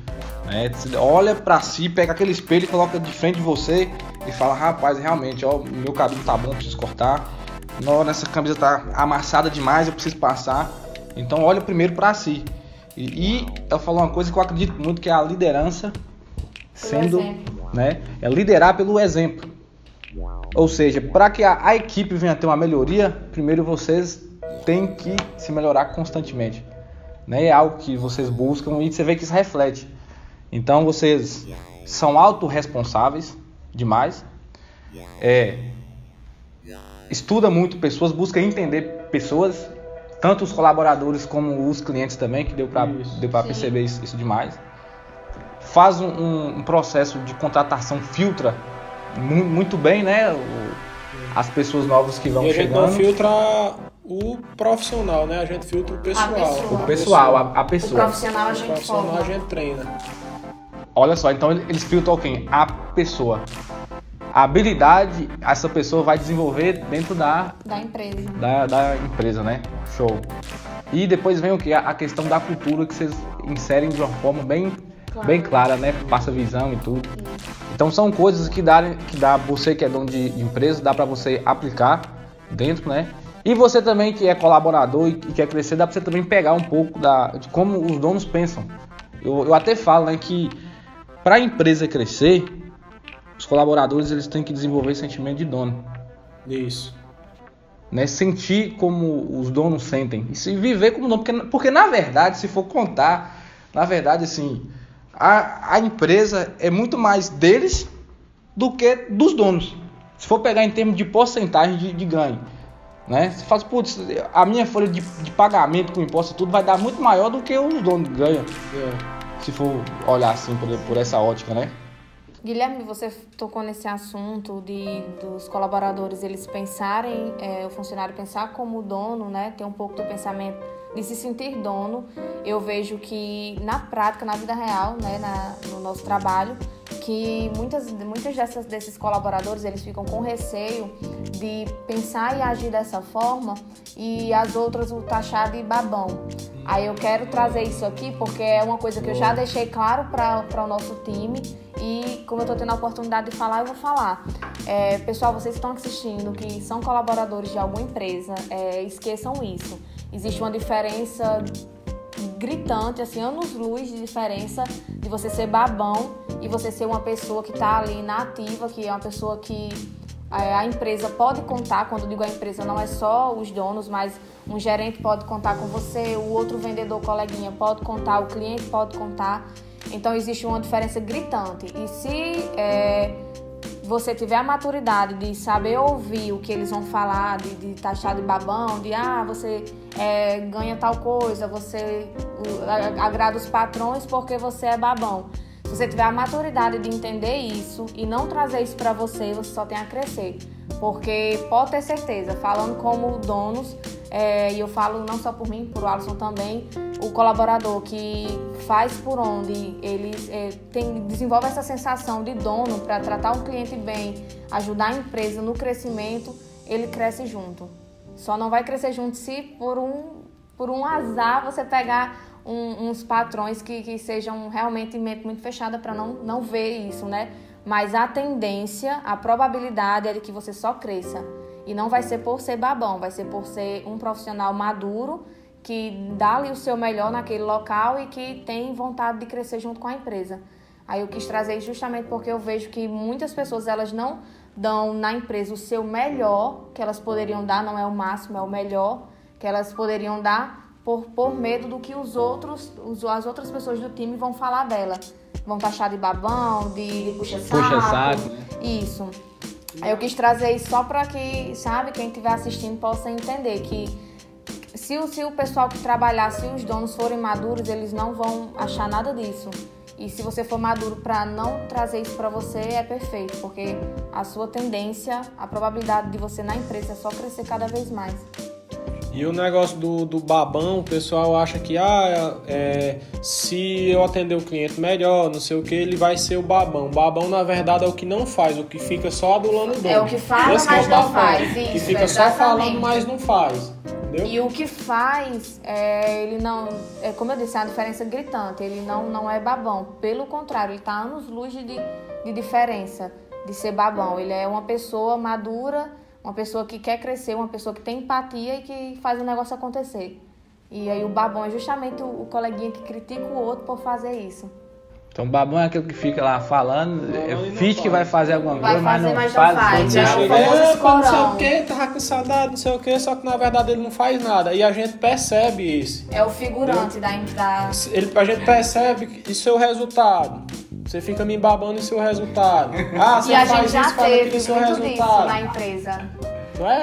né? Você olha pra si, pega aquele espelho e coloca de frente de você e fala: rapaz, realmente, ó, meu cabelo tá bom, eu preciso cortar. Nossa, essa camisa tá amassada demais, eu preciso passar. Então olha primeiro pra si. E eu falo uma coisa que eu acredito muito, que é a liderança sendo, né? É liderar pelo exemplo. Ou seja, para que a equipe venha ter uma melhoria, primeiro vocês têm que se melhorar constantemente, né? É algo que vocês buscam e você vê que isso reflete. Então vocês são autorresponsáveis demais, estuda muito pessoas, busca entender pessoas, tanto os colaboradores como os clientes também, que deu para perceber isso demais. Faz um processo de contratação, filtra muito bem, né, as pessoas novas que vão chegando. E a gente não filtra o profissional, né? A gente filtra o pessoal. O pessoal, a pessoa. O profissional a gente forma. A gente treina. Olha só, então eles filtram quem? A pessoa. A habilidade, essa pessoa vai desenvolver dentro da empresa. Da empresa, né? Show. E depois vem o que? A questão da cultura que vocês inserem de uma forma bem clara, né? Passa visão e tudo. Então são coisas que dá você que é dono de empresa, dá para você aplicar dentro, né? E você também que é colaborador e quer crescer, dá para você também pegar um pouco de como os donos pensam. Eu até falo, né, que para a empresa crescer, os colaboradores eles têm que desenvolver sentimento de dono. Isso. Né? Sentir como os donos sentem. E se viver como dono. Porque na verdade, se for contar, na verdade, assim, a empresa é muito mais deles do que dos donos. Se for pegar em termos de porcentagem de ganho. Né? Você fala, putz, a minha folha de pagamento com imposto e tudo vai dar muito maior do que os donos ganham. Se for olhar assim por essa ótica, né? Guilherme, você tocou nesse assunto dos colaboradores eles pensarem, o funcionário pensar como dono, né? Ter um pouco do pensamento de se sentir dono. Eu vejo que na prática, na vida real, né, no nosso trabalho, que muitas desses colaboradores eles ficam com receio de pensar e agir dessa forma e as outras o taxar de babão. Aí eu quero trazer isso aqui porque é uma coisa que eu já deixei claro para o nosso time e como eu estou tendo a oportunidade de falar, eu vou falar. Pessoal, vocês estão assistindo que são colaboradores de alguma empresa, esqueçam isso. Existe uma diferença gritante, assim, anos-luz de diferença de você ser babão e você ser uma pessoa que está ali na ativa, que é uma pessoa que a empresa pode contar. Quando eu digo a empresa, não é só os donos, mas um gerente pode contar com você, o outro vendedor coleguinha pode contar, o cliente pode contar. Então existe uma diferença gritante. E se você tiver a maturidade de saber ouvir o que eles vão falar, de taxar de babão, de você ganha tal coisa, você agrada os patrões porque você é babão. Se você tiver a maturidade de entender isso e não trazer isso para você só tem a crescer. Porque pode ter certeza, falando como donos, e eu falo não só por mim, por Alisson também, o colaborador que faz por onde ele desenvolve essa sensação de dono para tratar o cliente bem, ajudar a empresa no crescimento, ele cresce junto. Só não vai crescer junto se por um azar você pegar uns patrões que sejam realmente mente muito fechada para não ver isso, né? Mas a tendência, a probabilidade é de que você só cresça. E não vai ser por ser babão, vai ser por ser um profissional maduro que dá ali o seu melhor naquele local e que tem vontade de crescer junto com a empresa. Aí eu quis trazer isso justamente porque eu vejo que muitas pessoas elas não dão na empresa o seu melhor que elas poderiam dar, não é o máximo, é o melhor que elas poderiam dar por medo do que as outras pessoas do time vão falar dela. Vão taxar de babão, de puxa-saco. Né? Isso. Aí eu quis trazer isso só para que, sabe, quem estiver assistindo possa entender que se o pessoal que trabalhar, se os donos forem maduros, eles não vão achar nada disso. E se você for maduro para não trazer isso para você, é perfeito, porque a sua tendência, a probabilidade de você na empresa é só crescer cada vez mais. E o negócio do babão, o pessoal acha que se eu atender o cliente melhor, não sei o que, ele vai ser o babão. O babão, na verdade, é o que não faz, o que fica só adulando o dono. É o que fala, mas não faz. Isso, que fica só falando, mas não faz. Entendeu? E o que faz, ele não... como eu disse, é uma diferença gritante. Ele não é babão. Pelo contrário, ele está anos-luz de diferença de ser babão. Ele é uma pessoa madura, uma pessoa que quer crescer, uma pessoa que tem empatia e que faz o negócio acontecer. E aí o babão é justamente o coleguinha que critica o outro por fazer isso. Então o babão é aquele que fica lá falando, finge que vai fazer alguma coisa, mas não faz. Quando É você o chega, famoso não sei escorão. o que, tava com saudade, não sei o que, só que na verdade ele não faz nada. E a gente percebe isso. É o figurante da... A gente percebe e seu resultado. Você fica me babando em seu resultado. Você E a faz gente já isso, faz aquilo teve em seu muito disso resultado. na empresa.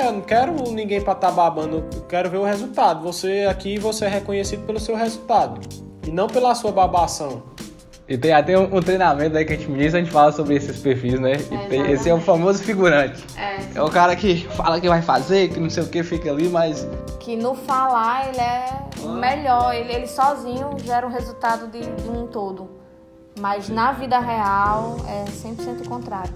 Eu não quero ninguém pra estar babando, eu quero ver o resultado. Você é reconhecido pelo seu resultado e não pela sua babação. E tem até um treinamento aí que a gente fala sobre esses perfis, né? Esse é o famoso figurante. É o cara que fala que vai fazer, que não sei o que, fica ali, mas... Que no falar ele é melhor, ele sozinho gera um resultado de um todo. Mas na vida real é 100% o contrário.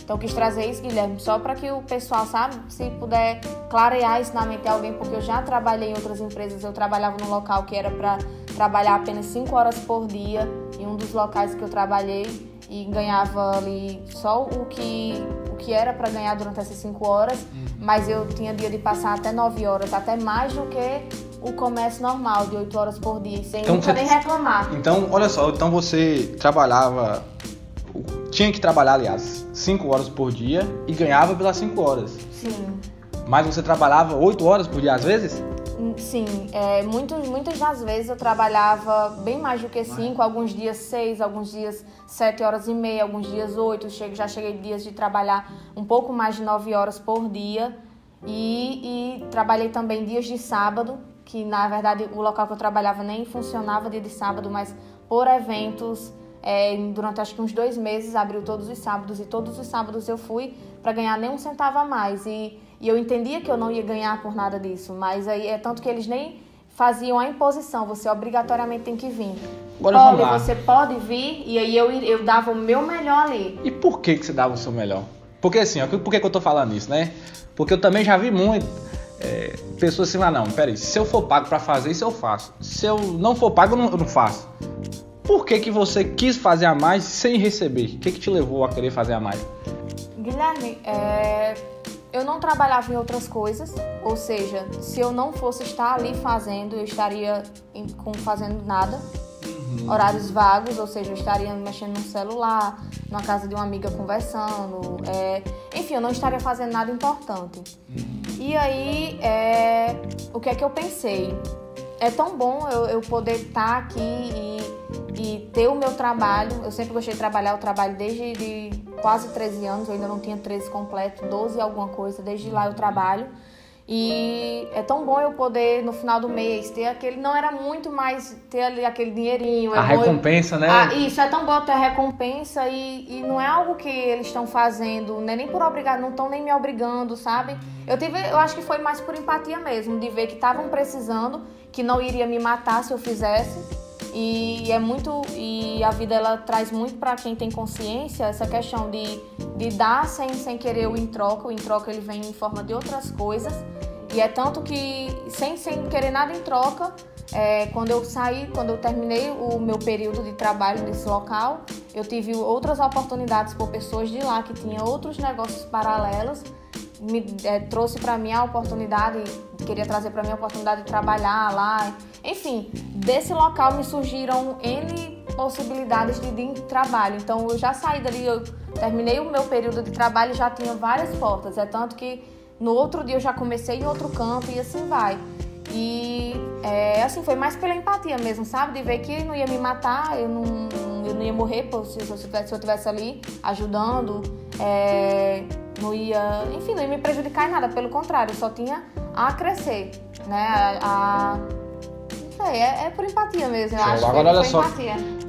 Então eu quis trazer isso, Guilherme, só para que o pessoal, sabe, se puder clarear isso na mente de alguém, porque eu já trabalhei em outras empresas, eu trabalhava num local que era para trabalhar apenas 5 horas por dia, em um dos locais que eu trabalhei, e ganhava ali só o que era para ganhar durante essas 5 horas, mas eu tinha dia de passar até 9 horas, até mais do que o comércio normal, de 8 horas por dia, sem então, nunca nem reclamar. Então, olha só, então você tinha que trabalhar, aliás, 5 horas por dia e ganhava pelas 5 horas. Sim. Mas você trabalhava 8 horas por dia às vezes? Sim, muitas das vezes eu trabalhava bem mais do que 5, alguns dias 6, alguns dias 7 horas e meia, alguns dias 8, já cheguei dias de trabalhar um pouco mais de 9 horas por dia e trabalhei também dias de sábado, que na verdade o local que eu trabalhava nem funcionava dia de sábado, mas por eventos, durante acho que uns 2 meses abriu todos os sábados e todos os sábados eu fui para ganhar nem um centavo a mais e eu entendia que eu não ia ganhar por nada disso, mas aí é tanto que eles nem faziam a imposição, você obrigatoriamente tem que vir. Olha, você pode vir, e aí eu dava o meu melhor ali. E por que você dava o seu melhor? Porque assim, por que eu tô falando isso, né? Porque eu também já vi muito pessoas assim, não, peraí, se eu for pago para fazer isso eu faço, se eu não for pago eu não faço. Por que você quis fazer a mais sem receber? O que te levou a querer fazer a mais? Guilherme, eu não trabalhava em outras coisas, ou seja, se eu não fosse estar ali fazendo, eu estaria fazendo nada, horários vagos, ou seja, eu estaria mexendo no celular, na casa de uma amiga conversando, enfim, eu não estaria fazendo nada importante. E aí, o que é que eu pensei? É tão bom eu poder estar aqui e ter o meu trabalho. Eu sempre gostei de trabalhar, eu trabalho desde quase 13 anos, eu ainda não tinha 13 completo, 12 alguma coisa, desde lá eu trabalho. E é tão bom eu poder, no final do mês, ter aquele... Não era muito mais ter ali aquele dinheirinho. A recompensa, né? Isso, é tão bom ter a recompensa e não é algo que eles estão fazendo, né? Nem por obrigar, não estão nem me obrigando, sabe? Eu acho que foi mais por empatia mesmo, de ver que estavam precisando, que não iria me matar se eu fizesse. E a vida ela traz muito para quem tem consciência essa questão de dar sem querer o em troca ele vem em forma de outras coisas, e é tanto que sem querer nada em troca, quando eu terminei o meu período de trabalho nesse local, eu tive outras oportunidades por pessoas de lá que tinham outros negócios paralelos, trouxe para mim a oportunidade, queria trazer para mim a oportunidade de trabalhar lá. Enfim, desse local me surgiram N possibilidades de trabalho. Então eu já saí dali, eu terminei o meu período de trabalho e já tinha várias portas. É tanto que no outro dia eu já comecei em outro campo e assim vai. E assim, foi mais pela empatia mesmo, sabe? De ver que não ia me matar, eu não ia morrer se eu estivesse ali ajudando. Não ia me prejudicar em nada, pelo contrário, eu só tinha a crescer, né? É por empatia mesmo, eu acho. Agora olha só,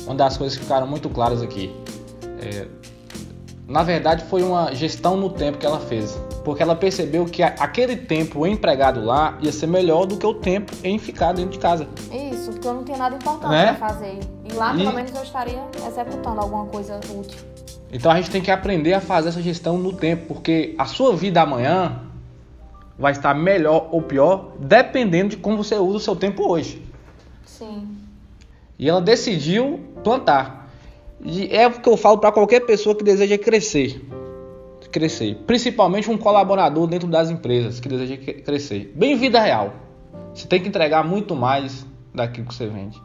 uma das coisas que ficaram muito claras aqui, na verdade foi uma gestão no tempo que ela fez, porque ela percebeu que aquele tempo empregado lá ia ser melhor do que o tempo em ficar dentro de casa. Isso, porque eu não tinha nada importante para fazer, e lá pelo menos eu estaria executando alguma coisa útil. Então a gente tem que aprender a fazer essa gestão no tempo, porque a sua vida amanhã vai estar melhor ou pior, dependendo de como você usa o seu tempo hoje. Sim. E ela decidiu plantar. E é o que eu falo para qualquer pessoa que deseja crescer. Principalmente um colaborador dentro das empresas que deseja crescer. Bem vida real. Você tem que entregar muito mais daquilo que você vende.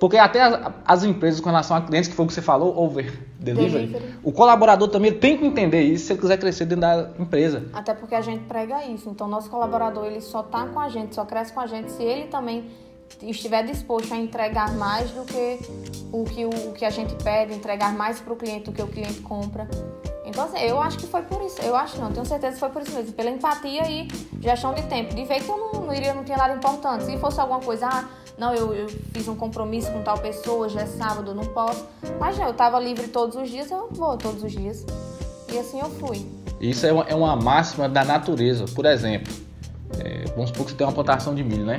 Porque até as empresas com relação a clientes, que foi o que você falou, over delivery, o colaborador também tem que entender isso se ele quiser crescer dentro da empresa. Até porque a gente prega isso. Então, nosso colaborador, ele só tá com a gente, só cresce com a gente se ele também estiver disposto a entregar mais do que o que a gente pede, entregar mais para o cliente do que o cliente compra. Então, assim, eu acho que foi por isso. Eu acho não, tenho certeza que foi por isso mesmo. Pela empatia e gestão de tempo. De ver que eu não tinha nada importante. Se fosse alguma coisa, não, eu fiz um compromisso com tal pessoa, já é sábado, não posso. Mas eu estava livre todos os dias, eu vou todos os dias. E assim eu fui. Isso é uma máxima da natureza. Por exemplo, vamos supor que você tem uma plantação de milho, né?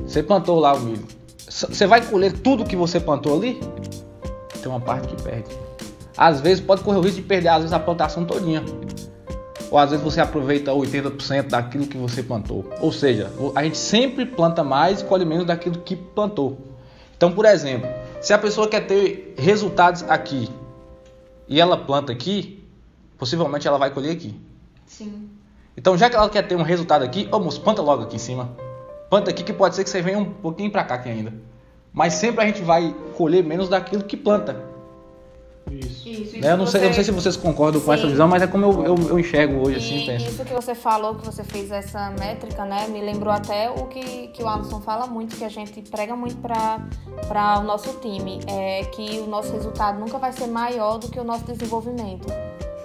Você plantou lá o milho. Você vai colher tudo que você plantou ali? Tem uma parte que perde. às vezes pode correr o risco de perder às vezes a plantação todinha. Ou às vezes você aproveita 80% daquilo que você plantou. Ou seja, a gente sempre planta mais e colhe menos daquilo que plantou. Então, por exemplo, se a pessoa quer ter resultados aqui e ela planta aqui, possivelmente ela vai colher aqui. Sim. Então, já que ela quer ter um resultado aqui, moço, planta logo aqui em cima. Planta aqui que pode ser que você venha um pouquinho para cá aqui ainda. Mas sempre a gente vai colher menos daquilo que planta. Isso Eu não sei se vocês concordam com essa visão, mas é como eu enxergo hoje, assim, penso. Isso que você falou, que você fez essa métrica, né, me lembrou até o que o Alisson fala muito, que a gente prega muito para o nosso time, que o nosso resultado nunca vai ser maior do que o nosso desenvolvimento.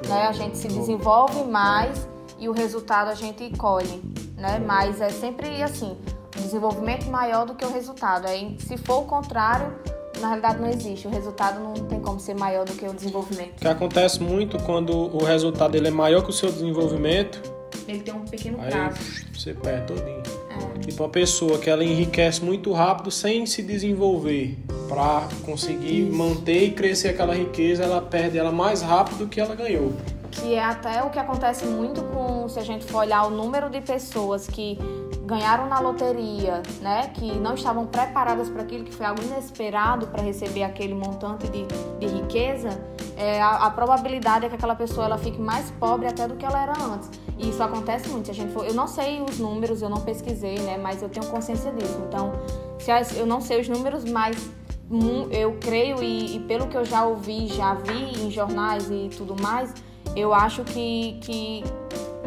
Né? A gente se desenvolve mais e o resultado a gente colhe, né? Mas é sempre assim, desenvolvimento maior do que o resultado. Se for o contrário, na realidade não existe. O resultado não tem como ser maior do que o desenvolvimento. O que acontece muito quando o resultado ele é maior que o seu desenvolvimento, ele tem um pequeno prazo. Aí você perde todinho. Tipo uma pessoa que ela enriquece muito rápido sem se desenvolver. Para conseguir manter e crescer aquela riqueza, ela perde ela mais rápido do que ela ganhou. Que é até o que acontece muito se a gente for olhar o número de pessoas que ganharam na loteria, né, que não estavam preparadas para aquilo, que foi algo inesperado para receber aquele montante de riqueza, a probabilidade é que aquela pessoa ela fique mais pobre até do que ela era antes. E isso acontece muito. Se a gente eu não sei os números, eu não pesquisei, né, mas eu tenho consciência disso. Então, eu não sei os números, mas eu creio e pelo que eu já ouvi, já vi em jornais e tudo mais, eu acho que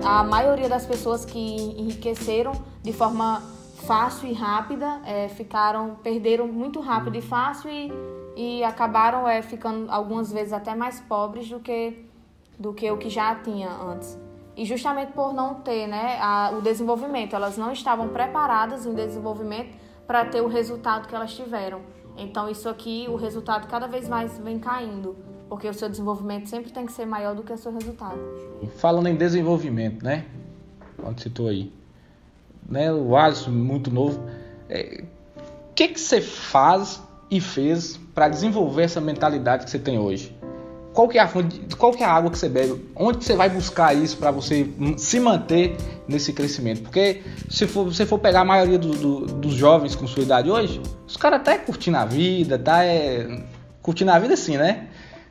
a maioria das pessoas que enriqueceram de forma fácil e rápida perderam muito rápido e fácil e acabaram ficando algumas vezes até mais pobres do que o que já tinha antes. E justamente por não ter, né, o desenvolvimento, elas não estavam preparadas em desenvolvimento para ter o resultado que elas tiveram. Então isso aqui, o resultado cada vez mais vem caindo. Porque o seu desenvolvimento sempre tem que ser maior do que o seu resultado. Falando em desenvolvimento, né? Quando citou aí, né? O Alisson, muito novo. O que você faz e fez para desenvolver essa mentalidade que você tem hoje? Qual que é a fonte, qual que é a água que você bebe? Onde que você vai buscar isso para você se manter nesse crescimento? Porque se você for pegar a maioria dos jovens com sua idade hoje, os caras tá curtindo a vida, curtindo a vida assim, né?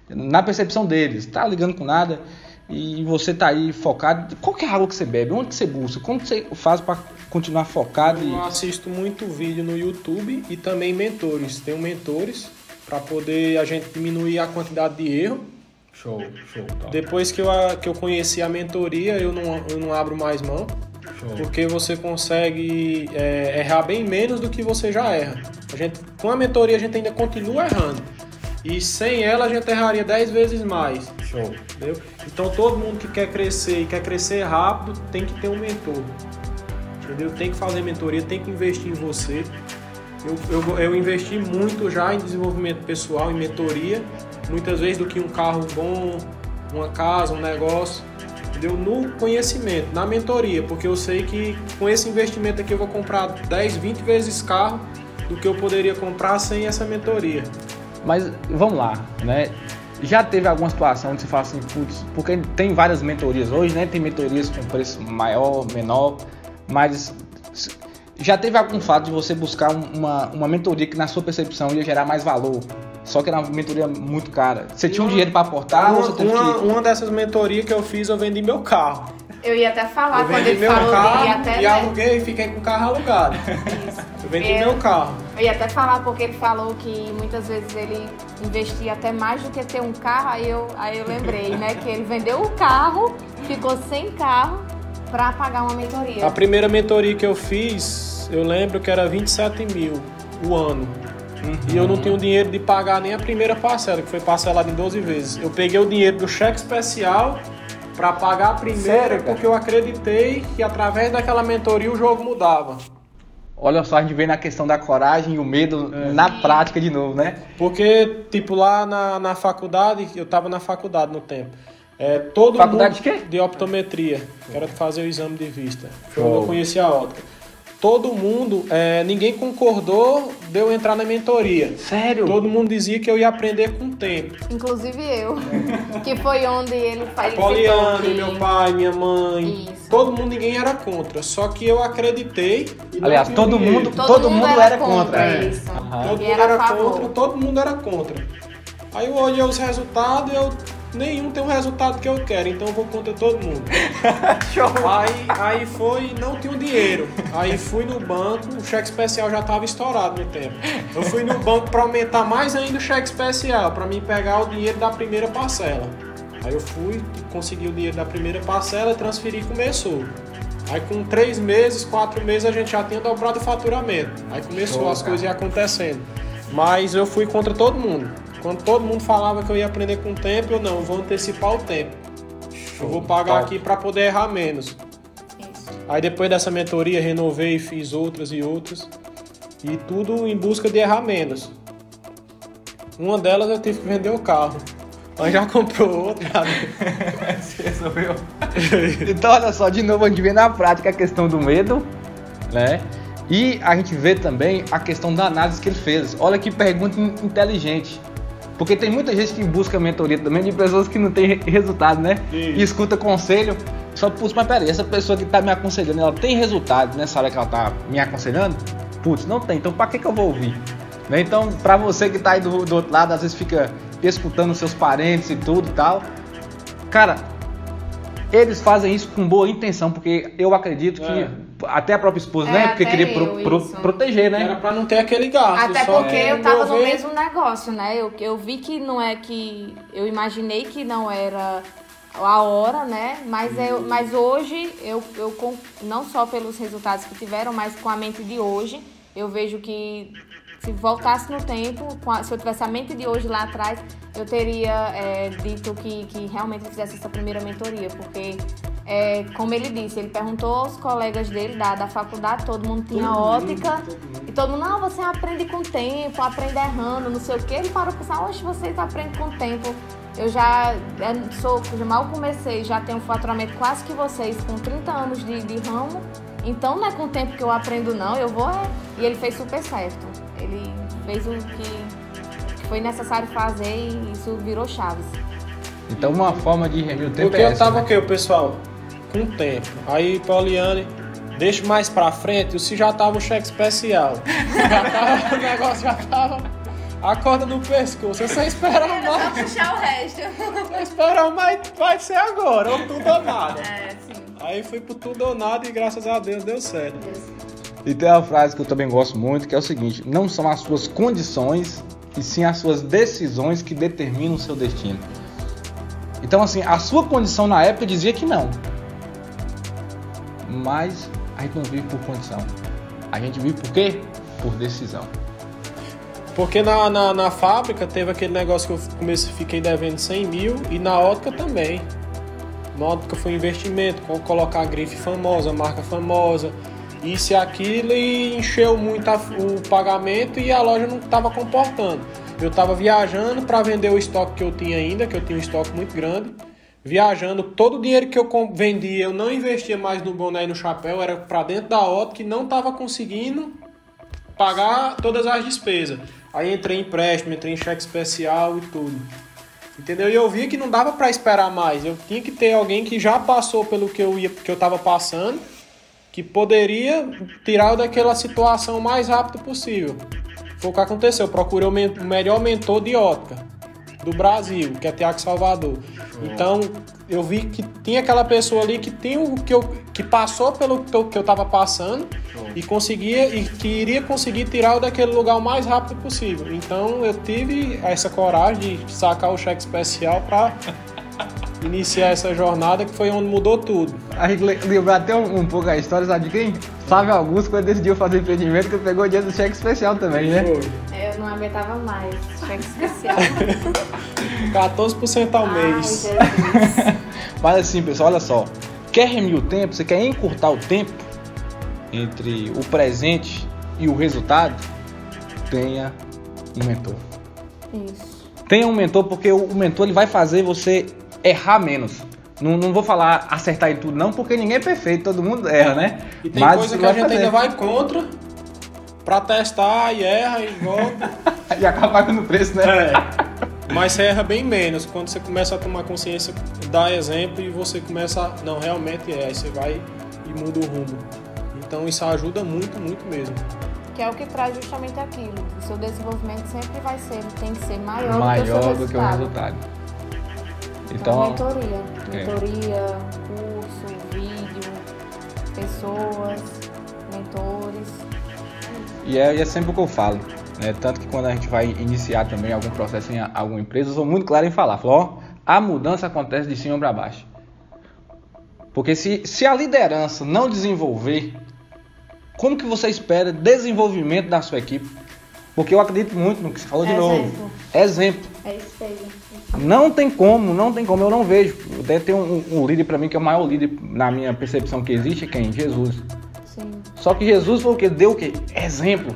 Na percepção deles, tá ligando com nada e você tá aí focado. Qual que é a água que você bebe? Onde que você busca? Como que você faz para continuar focado? Eu assisto muito vídeo no YouTube e também mentores. Tenho mentores para poder a gente diminuir a quantidade de erro. Show. Top. Depois que eu conheci a mentoria, eu não abro mais mão. Show. Porque você consegue errar bem menos do que você já erra. Com a mentoria a gente ainda continua errando. E sem ela a gente erraria 10 vezes mais. Show. Entendeu? Então todo mundo que quer crescer e quer crescer rápido tem que ter um mentor. Entendeu? Tem que fazer mentoria, tem que investir em você. Eu investi muito já em desenvolvimento pessoal, em mentoria. Muitas vezes do que um carro bom, uma casa, um negócio. Entendeu? No conhecimento, na mentoria. Porque eu sei que com esse investimento aqui eu vou comprar 10, 20 vezes carro do que eu poderia comprar sem essa mentoria. Mas vamos lá, né? Já teve alguma situação onde você fala assim, putz, porque tem várias mentorias hoje, né? Tem mentorias com preço maior, menor, mas já teve algum fato de você buscar uma mentoria que na sua percepção ia gerar mais valor, só que era uma mentoria muito cara? Você tinha um dinheiro para aportar? Uma dessas mentorias que eu fiz, eu vendi meu carro. Eu ia até falar, eu quando ele falou, carro, eu ia até... E aluguei e fiquei com o carro alugado. Isso. Eu vendi meu carro. Eu ia até falar, porque ele falou que muitas vezes ele investia até mais do que ter um carro, aí eu lembrei, né, que ele vendeu o carro, ficou sem carro para pagar uma mentoria. A primeira mentoria que eu fiz, eu lembro que era 27 mil o ano. E eu não tinha o dinheiro de pagar nem a primeira parcela, que foi parcelada em 12 vezes. Eu peguei o dinheiro do cheque especial para pagar a primeira, porque eu acreditei que através daquela mentoria o jogo mudava. Olha só, a gente vê na questão da coragem e o medo na prática de novo, né? Porque, tipo, lá na faculdade, eu tava na faculdade no tempo. Todo faculdade mundo, de quê? De optometria, que era fazer o exame de vista. Eu conheci a ótica. todo mundo, ninguém concordou de eu entrar na mentoria. Sério? Todo mundo dizia que eu ia aprender com o tempo. Inclusive eu, que foi onde ele faz. Poliane, meu pai, minha mãe, Isso. todo mundo, ninguém era contra. Só que eu acreditei. E Aliás, não todo tinha mundo dinheiro. era contra. Isso. Todo E mundo era a era favor. contra, todo mundo era contra. Aí eu olhei os resultados e nenhum tem o resultado que eu quero, então eu vou contra todo mundo. Aí foi, não tinha dinheiro. Aí fui no banco, o cheque especial já estava estourado no tempo. Eu fui no banco para aumentar mais ainda o cheque especial, para mim pegar o dinheiro da primeira parcela. Aí eu fui, consegui o dinheiro da primeira parcela, transferi e começou. Aí com 3 meses, 4 meses a gente já tinha dobrado o faturamento. Aí começou as coisas acontecendo. Mas eu fui contra todo mundo. Quando todo mundo falava que eu ia aprender com o tempo, eu não, vou antecipar o tempo. Eu vou pagar aqui para poder errar menos. Isso. Aí depois dessa mentoria, renovei, fiz outras e outras. E tudo em busca de errar menos. Uma delas eu tive que vender o carro. Aí já comprou outra. Você resolveu. Então, olha só, de novo a gente vê na prática a questão do medo, né? E a gente vê também a questão da análise que ele fez. Olha que pergunta inteligente. Porque tem muita gente que busca mentoria também de pessoas que não têm resultado, né? E escuta conselho. Só, putz, mas peraí, essa pessoa que tá me aconselhando, ela tem resultado nessa hora que ela tá me aconselhando? Putz, não tem. Então pra que eu vou ouvir? Né? Então, pra você que tá aí do outro lado, às vezes fica escutando seus parentes e tudo e tal. Cara, eles fazem isso com boa intenção, porque eu acredito que até a própria esposa, né? Porque queria proteger, né? Era pra não ter aquele gasto. Até só porque eu tava no mesmo negócio, né? Eu vi que não é que... Eu imaginei que não era a hora, né? Mas hoje, não só pelos resultados que tiveram, mas com a mente de hoje, eu vejo que se voltasse no tempo, se eu tivesse a mente de hoje lá atrás, eu teria dito que realmente eu fizesse essa primeira mentoria, porque, como ele disse, ele perguntou aos colegas dele da faculdade, todo mundo tinha ótica, e todo mundo, não, você aprende com o tempo, aprende errando, não sei o quê. Ele parou pra pensar, oxe, vocês aprendem com o tempo. Eu já mal comecei, já tenho um faturamento quase que vocês, com 30 anos de ramo, então não é com o tempo que eu aprendo não, eu vou... E ele fez super certo. Ele fez o que foi necessário fazer e isso virou chaves. Então uma forma de remir o tempo porque é essa, eu tava né? o quê, pessoal? Com o tempo. Aí, Poliane, deixa mais pra frente, se já tava o cheque especial. O negócio já tava... A corda no pescoço, você espera mais. Só puxar o resto. Você espera mais, vai ser agora, ou tudo ou nada. Sim. Aí fui pro tudo ou nada e graças a Deus deu certo. E tem uma frase que eu também gosto muito, que é o seguinte: não são as suas condições, e sim as suas decisões que determinam o seu destino. Então, assim, a sua condição na época dizia que não. Mas a gente não vive por condição. A gente vive por quê? Por decisão. Porque na fábrica teve aquele negócio que eu fiquei devendo 100 mil e na ótica também. Na ótica foi investimento, colocar a grife famosa, a marca famosa, isso e aquilo, e encheu muito o pagamento e a loja não estava comportando. Eu estava viajando para vender o estoque que eu tinha ainda, que eu tinha um estoque muito grande. Viajando, todo o dinheiro que eu vendia, eu não investia mais no boné e no chapéu, era para dentro da ótica e não estava conseguindo pagar todas as despesas. Aí entrei em empréstimo, entrei em cheque especial e tudo. Entendeu? E eu vi que não dava para esperar mais. Eu tinha que ter alguém que já passou pelo que eu tava passando, que poderia tirar eu daquela situação o mais rápido possível. Foi o que aconteceu. Eu procurei o melhor mentor de ótica do Brasil, que é Tiago Salvador. Então, eu vi que tinha aquela pessoa ali que tinha que passou pelo que eu estava passando e que iria conseguir tirar daquele lugar o mais rápido possível. Então, eu tive essa coragem de sacar o cheque especial para iniciar essa jornada, que foi onde mudou tudo. A gente lembrar até um pouco a história, sabe de quem? Flávio Augusto, quando decidiu fazer empreendimento, que pegou o dinheiro do cheque especial também, né? Eu não aguentava mais cheque especial. 14% ao mês. Mas assim, pessoal, olha só. Quer remir o tempo? Você quer encurtar o tempo entre o presente e o resultado? Tenha um mentor. Isso. Tenha um mentor, porque o mentor ele vai fazer você errar menos. Não vou falar acertar em tudo não, porque ninguém é perfeito, todo mundo erra, né? E tem coisa que a gente ainda vai contra pra testar e erra e volta. E acaba pagando o preço, né? Mas você erra bem menos. Quando você começa a tomar consciência, dá exemplo e você começa a... Não, realmente é. Aí você vai e muda o rumo. Então isso ajuda muito, muito mesmo. Que é o que traz justamente aquilo. O seu desenvolvimento sempre tem que ser maior do que o resultado. Então, mentoria, curso, vídeo, pessoas, mentores. E é sempre o que eu falo, né? Tanto que quando a gente vai iniciar também algum processo em alguma empresa, eu sou muito claro em falar, a mudança acontece de cima para baixo. Porque se a liderança não desenvolver, como que você espera desenvolvimento da sua equipe? Porque eu acredito muito no que você falou de novo. Exemplo. É espelho. Não tem como, eu não vejo. Deve ter um líder para mim que é o maior líder na minha percepção que existe, quem? Jesus. Sim. Só que Jesus foi o que? Deu o quê? Exemplo.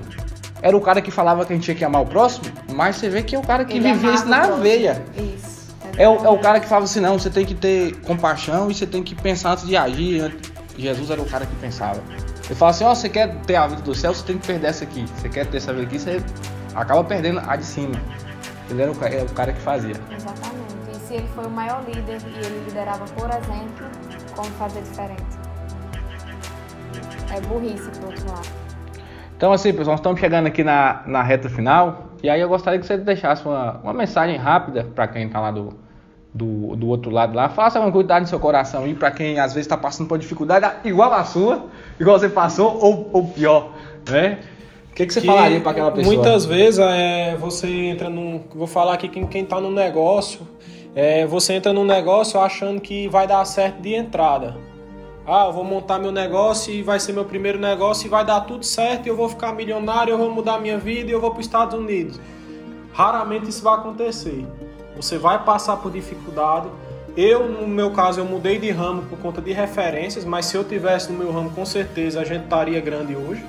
Era o cara que falava que a gente tinha que amar o próximo, mas você vê que é o cara que vivia isso na veia. Isso. É o cara que falava assim, não, você tem que ter compaixão e você tem que pensar antes de agir. Jesus era o cara que pensava. Ele fala assim, você quer ter a vida do céu, você tem que perder essa aqui. Você quer ter essa vida aqui, você acaba perdendo a de cima. Ele era o cara que fazia. Exatamente. E se ele foi o maior líder e ele liderava, por exemplo, como fazer diferente? É burrice pro outro lado. Então assim, pessoal, nós estamos chegando aqui na reta final. E aí eu gostaria que você deixasse uma mensagem rápida para quem está lá do outro lado lá. Faça uma cuidado no seu coração aí para quem às vezes está passando por dificuldade igual a sua, igual você passou ou pior, né? O que você falaria para aquela pessoa? Muitas vezes você entra num... Vou falar aqui quem está no negócio. Você entra num negócio achando que vai dar certo de entrada. Eu vou montar meu negócio e vai ser meu primeiro negócio e vai dar tudo certo e eu vou ficar milionário, eu vou mudar minha vida e eu vou para os Estados Unidos. Raramente isso vai acontecer. Você vai passar por dificuldade. No meu caso, eu mudei de ramo por conta de referências, mas se eu tivesse no meu ramo, com certeza a gente estaria grande hoje.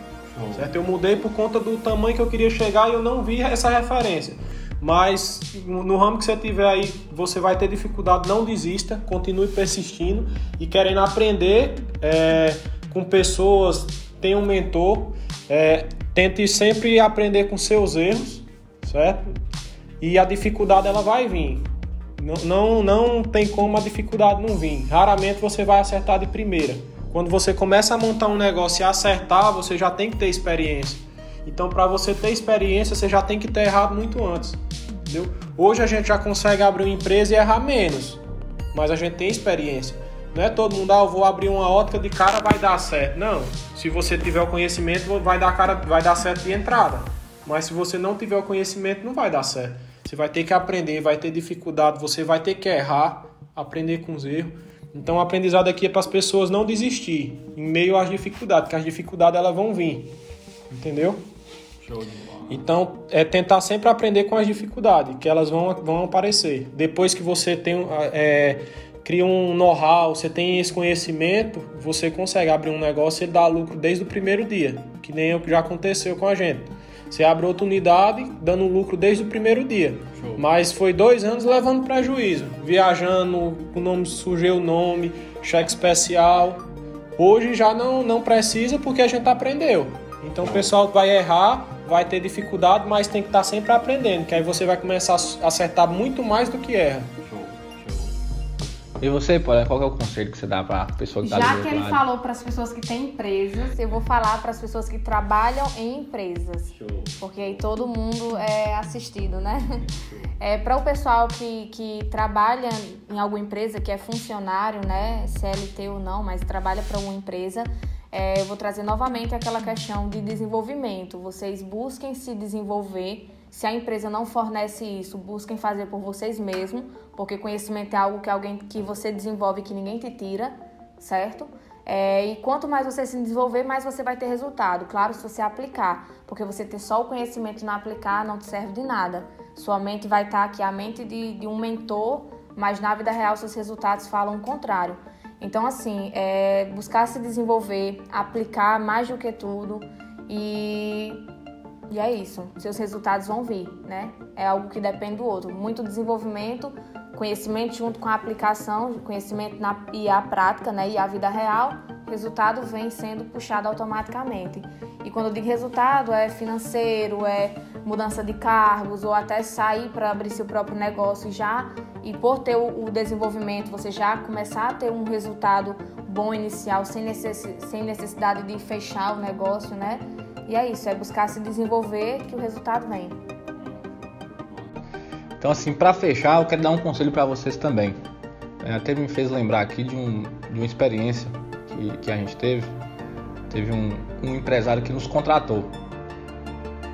Certo? Eu mudei por conta do tamanho que eu queria chegar e eu não vi essa referência. Mas no ramo que você tiver aí, você vai ter dificuldade, não desista, continue persistindo e querendo aprender com pessoas, tenha um mentor, tente sempre aprender com seus erros, certo? E a dificuldade ela vai vir. Não tem como a dificuldade não vir. Raramente você vai acertar de primeira. Quando você começa a montar um negócio e acertar, você já tem que ter experiência. Então, para você ter experiência, você já tem que ter errado muito antes. Entendeu? Hoje a gente já consegue abrir uma empresa e errar menos. Mas a gente tem experiência. Não é todo mundo, eu vou abrir uma ótica de cara, vai dar certo. Não. Se você tiver o conhecimento, vai dar certo de entrada. Mas se você não tiver o conhecimento, não vai dar certo. Você vai ter que aprender, vai ter dificuldade, você vai ter que errar, aprender com os erros. Então o aprendizado aqui é para as pessoas não desistir em meio às dificuldades, porque as dificuldades elas vão vir. Entendeu? Show de bola. Então é tentar sempre aprender com as dificuldades, que elas vão aparecer. Depois que você cria um know-how, você tem esse conhecimento, você consegue abrir um negócio e dar lucro desde o primeiro dia, que nem o que já aconteceu com a gente. Você abre outra unidade, dando lucro desde o primeiro dia. Show. Mas foi 2 anos levando prejuízo. Viajando, sujei o nome, cheque especial. Hoje já não precisa porque a gente aprendeu. Então o pessoal vai errar, vai ter dificuldade, mas tem que estar sempre aprendendo. Que aí você vai começar a acertar muito mais do que erra. E você, Paula, qual é o conselho que você dá para a pessoa que está do Já outro que ele lado? falou para as pessoas que têm empresas, eu vou falar para as pessoas que trabalham em empresas. Show. Porque aí todo mundo é assistido, né? Para o pessoal que trabalha em alguma empresa, que é funcionário, né? CLT ou não, mas trabalha para uma empresa, eu vou trazer novamente aquela questão de desenvolvimento. Vocês busquem se desenvolver. Se a empresa não fornece isso, busquem fazer por vocês mesmos, porque conhecimento é algo que você desenvolve que ninguém te tira, certo? E quanto mais você se desenvolver, mais você vai ter resultado. Claro, se você aplicar, porque você ter só o conhecimento e não aplicar não te serve de nada. Sua mente vai estar aqui, a mente de um mentor, mas na vida real seus resultados falam o contrário. Então, assim, buscar se desenvolver, aplicar mais do que tudo e E é isso, seus resultados vão vir, né? É algo que depende do outro. Muito desenvolvimento, conhecimento junto com a aplicação, conhecimento e a prática, né? E a vida real, o resultado vem sendo puxado automaticamente. E quando eu digo resultado, é financeiro, é mudança de cargos, ou até sair para abrir seu próprio negócio já, e por ter o desenvolvimento, você já começar a ter um resultado bom inicial, sem necessidade de fechar o negócio, né? E é isso, é buscar se desenvolver que o resultado vem. Então, assim, para fechar, eu quero dar um conselho para vocês também. Até me fez lembrar aqui de uma experiência que a gente teve. Teve um empresário que nos contratou.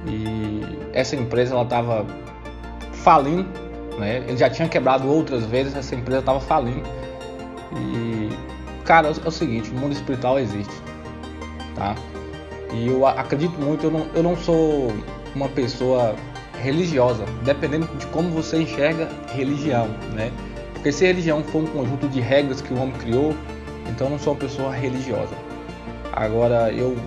E essa empresa, ela estava falindo, né? Ele já tinha quebrado outras vezes, essa empresa estava falindo. E, cara, é o seguinte, o mundo espiritual existe, tá? E eu acredito muito, eu não sou uma pessoa religiosa, dependendo de como você enxerga religião, né? Porque se religião for um conjunto de regras que o homem criou, então eu não sou uma pessoa religiosa. Agora, eu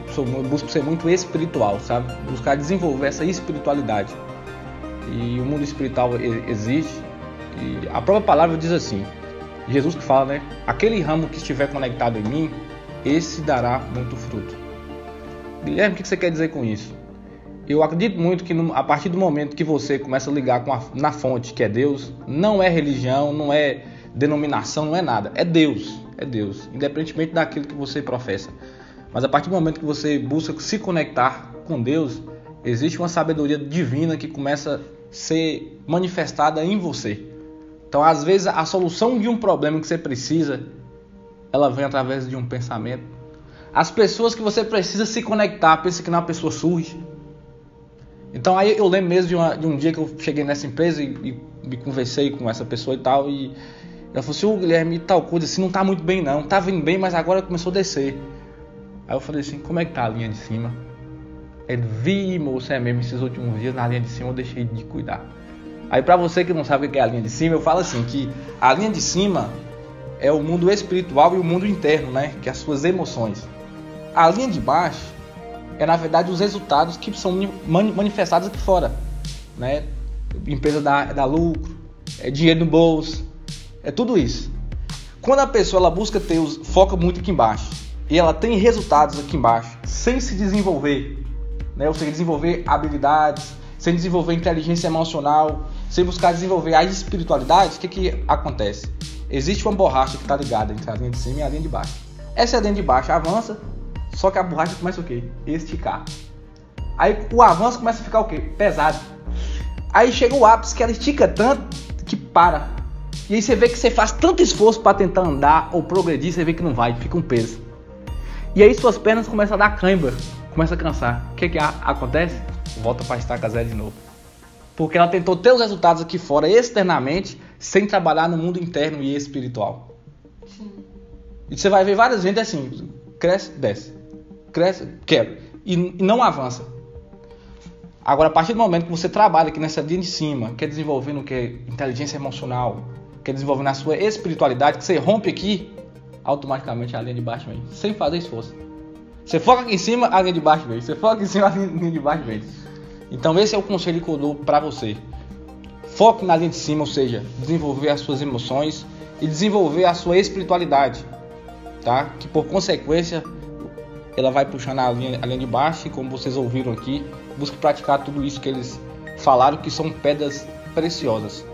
busco ser muito espiritual, sabe? Buscar desenvolver essa espiritualidade. E o mundo espiritual existe. E a própria palavra diz assim, Jesus que fala, né? Aquele ramo que estiver conectado em mim, esse dará muito fruto. Guilherme, o que você quer dizer com isso? Eu acredito muito que a partir do momento que você começa a ligar na fonte, que é Deus, não é religião, não é denominação, não é nada. É Deus, independentemente daquilo que você professa. Mas a partir do momento que você busca se conectar com Deus, existe uma sabedoria divina que começa a ser manifestada em você. Então, às vezes, a solução de um problema que você precisa, ela vem através de um pensamento. As pessoas que você precisa se conectar, pensa que não é uma pessoa surge. Então, aí eu lembro mesmo de um dia que eu cheguei nessa empresa e me conversei com essa pessoa e tal, e ela falou assim, Guilherme, tal coisa assim, não tá muito bem não, tá vindo bem, mas agora começou a descer. Aí eu falei assim, como é que tá a linha de cima? Ele, moço, é mesmo, esses últimos dias na linha de cima eu deixei de cuidar. Aí pra você que não sabe o que é a linha de cima, eu falo assim, que a linha de cima é o mundo espiritual e o mundo interno, né? Que é as suas emoções. A linha de baixo é, na verdade, os resultados que são manifestados aqui fora, né? Empresa dá lucro, é dinheiro no bolso, é tudo isso. Quando a pessoa ela busca foca muito aqui embaixo, e ela tem resultados aqui embaixo, sem se desenvolver, né? Ou seja, desenvolver habilidades, sem desenvolver inteligência emocional, sem buscar desenvolver a espiritualidade, o que acontece? Existe uma borracha que está ligada entre a linha de cima e a linha de baixo. Essa linha de baixo avança, só que a borracha começa o quê? Esticar. Aí o avanço começa a ficar o quê? Pesado. Aí chega o ápice que ela estica tanto que para. E aí você vê que você faz tanto esforço para tentar andar ou progredir, você vê que não vai, fica um peso. E aí suas pernas começam a dar cãibra, começa a cansar. O que acontece? Volta para a estaca zero de novo. Porque ela tentou ter os resultados aqui fora externamente, sem trabalhar no mundo interno e espiritual. Sim. E você vai ver várias vezes assim, cresce, desce, cresce, quebra, e não avança. Agora, a partir do momento que você trabalha aqui nessa linha de cima, quer desenvolver no que inteligência emocional, quer desenvolver na sua espiritualidade, que você rompe aqui, automaticamente a linha de baixo vem, sem fazer esforço. Você foca aqui em cima, a linha de baixo vem. Você foca aqui em cima, a linha de baixo vem. Então esse é o conselho que eu dou para você. Foque na linha de cima, ou seja, desenvolver as suas emoções e desenvolver a sua espiritualidade, tá? Que por consequência ela vai puxando a linha de baixo, e como vocês ouviram aqui, busque praticar tudo isso que eles falaram, que são pedras preciosas.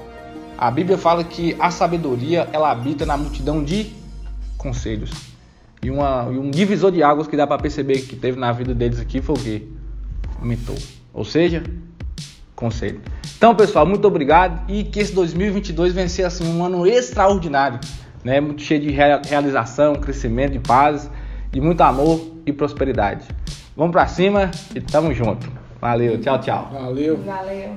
A Bíblia fala que a sabedoria ela habita na multidão de conselhos. E um divisor de águas que dá para perceber que teve na vida deles aqui foi o quê? Mentor. Ou seja, conselho. Então, pessoal, muito obrigado. E que esse 2022 venha ser assim, um ano extraordinário, né? Muito cheio de realização, crescimento, de paz, de muito amor e prosperidade. Vamos para cima e tamo junto. Valeu, tchau, tchau. Valeu. Valeu.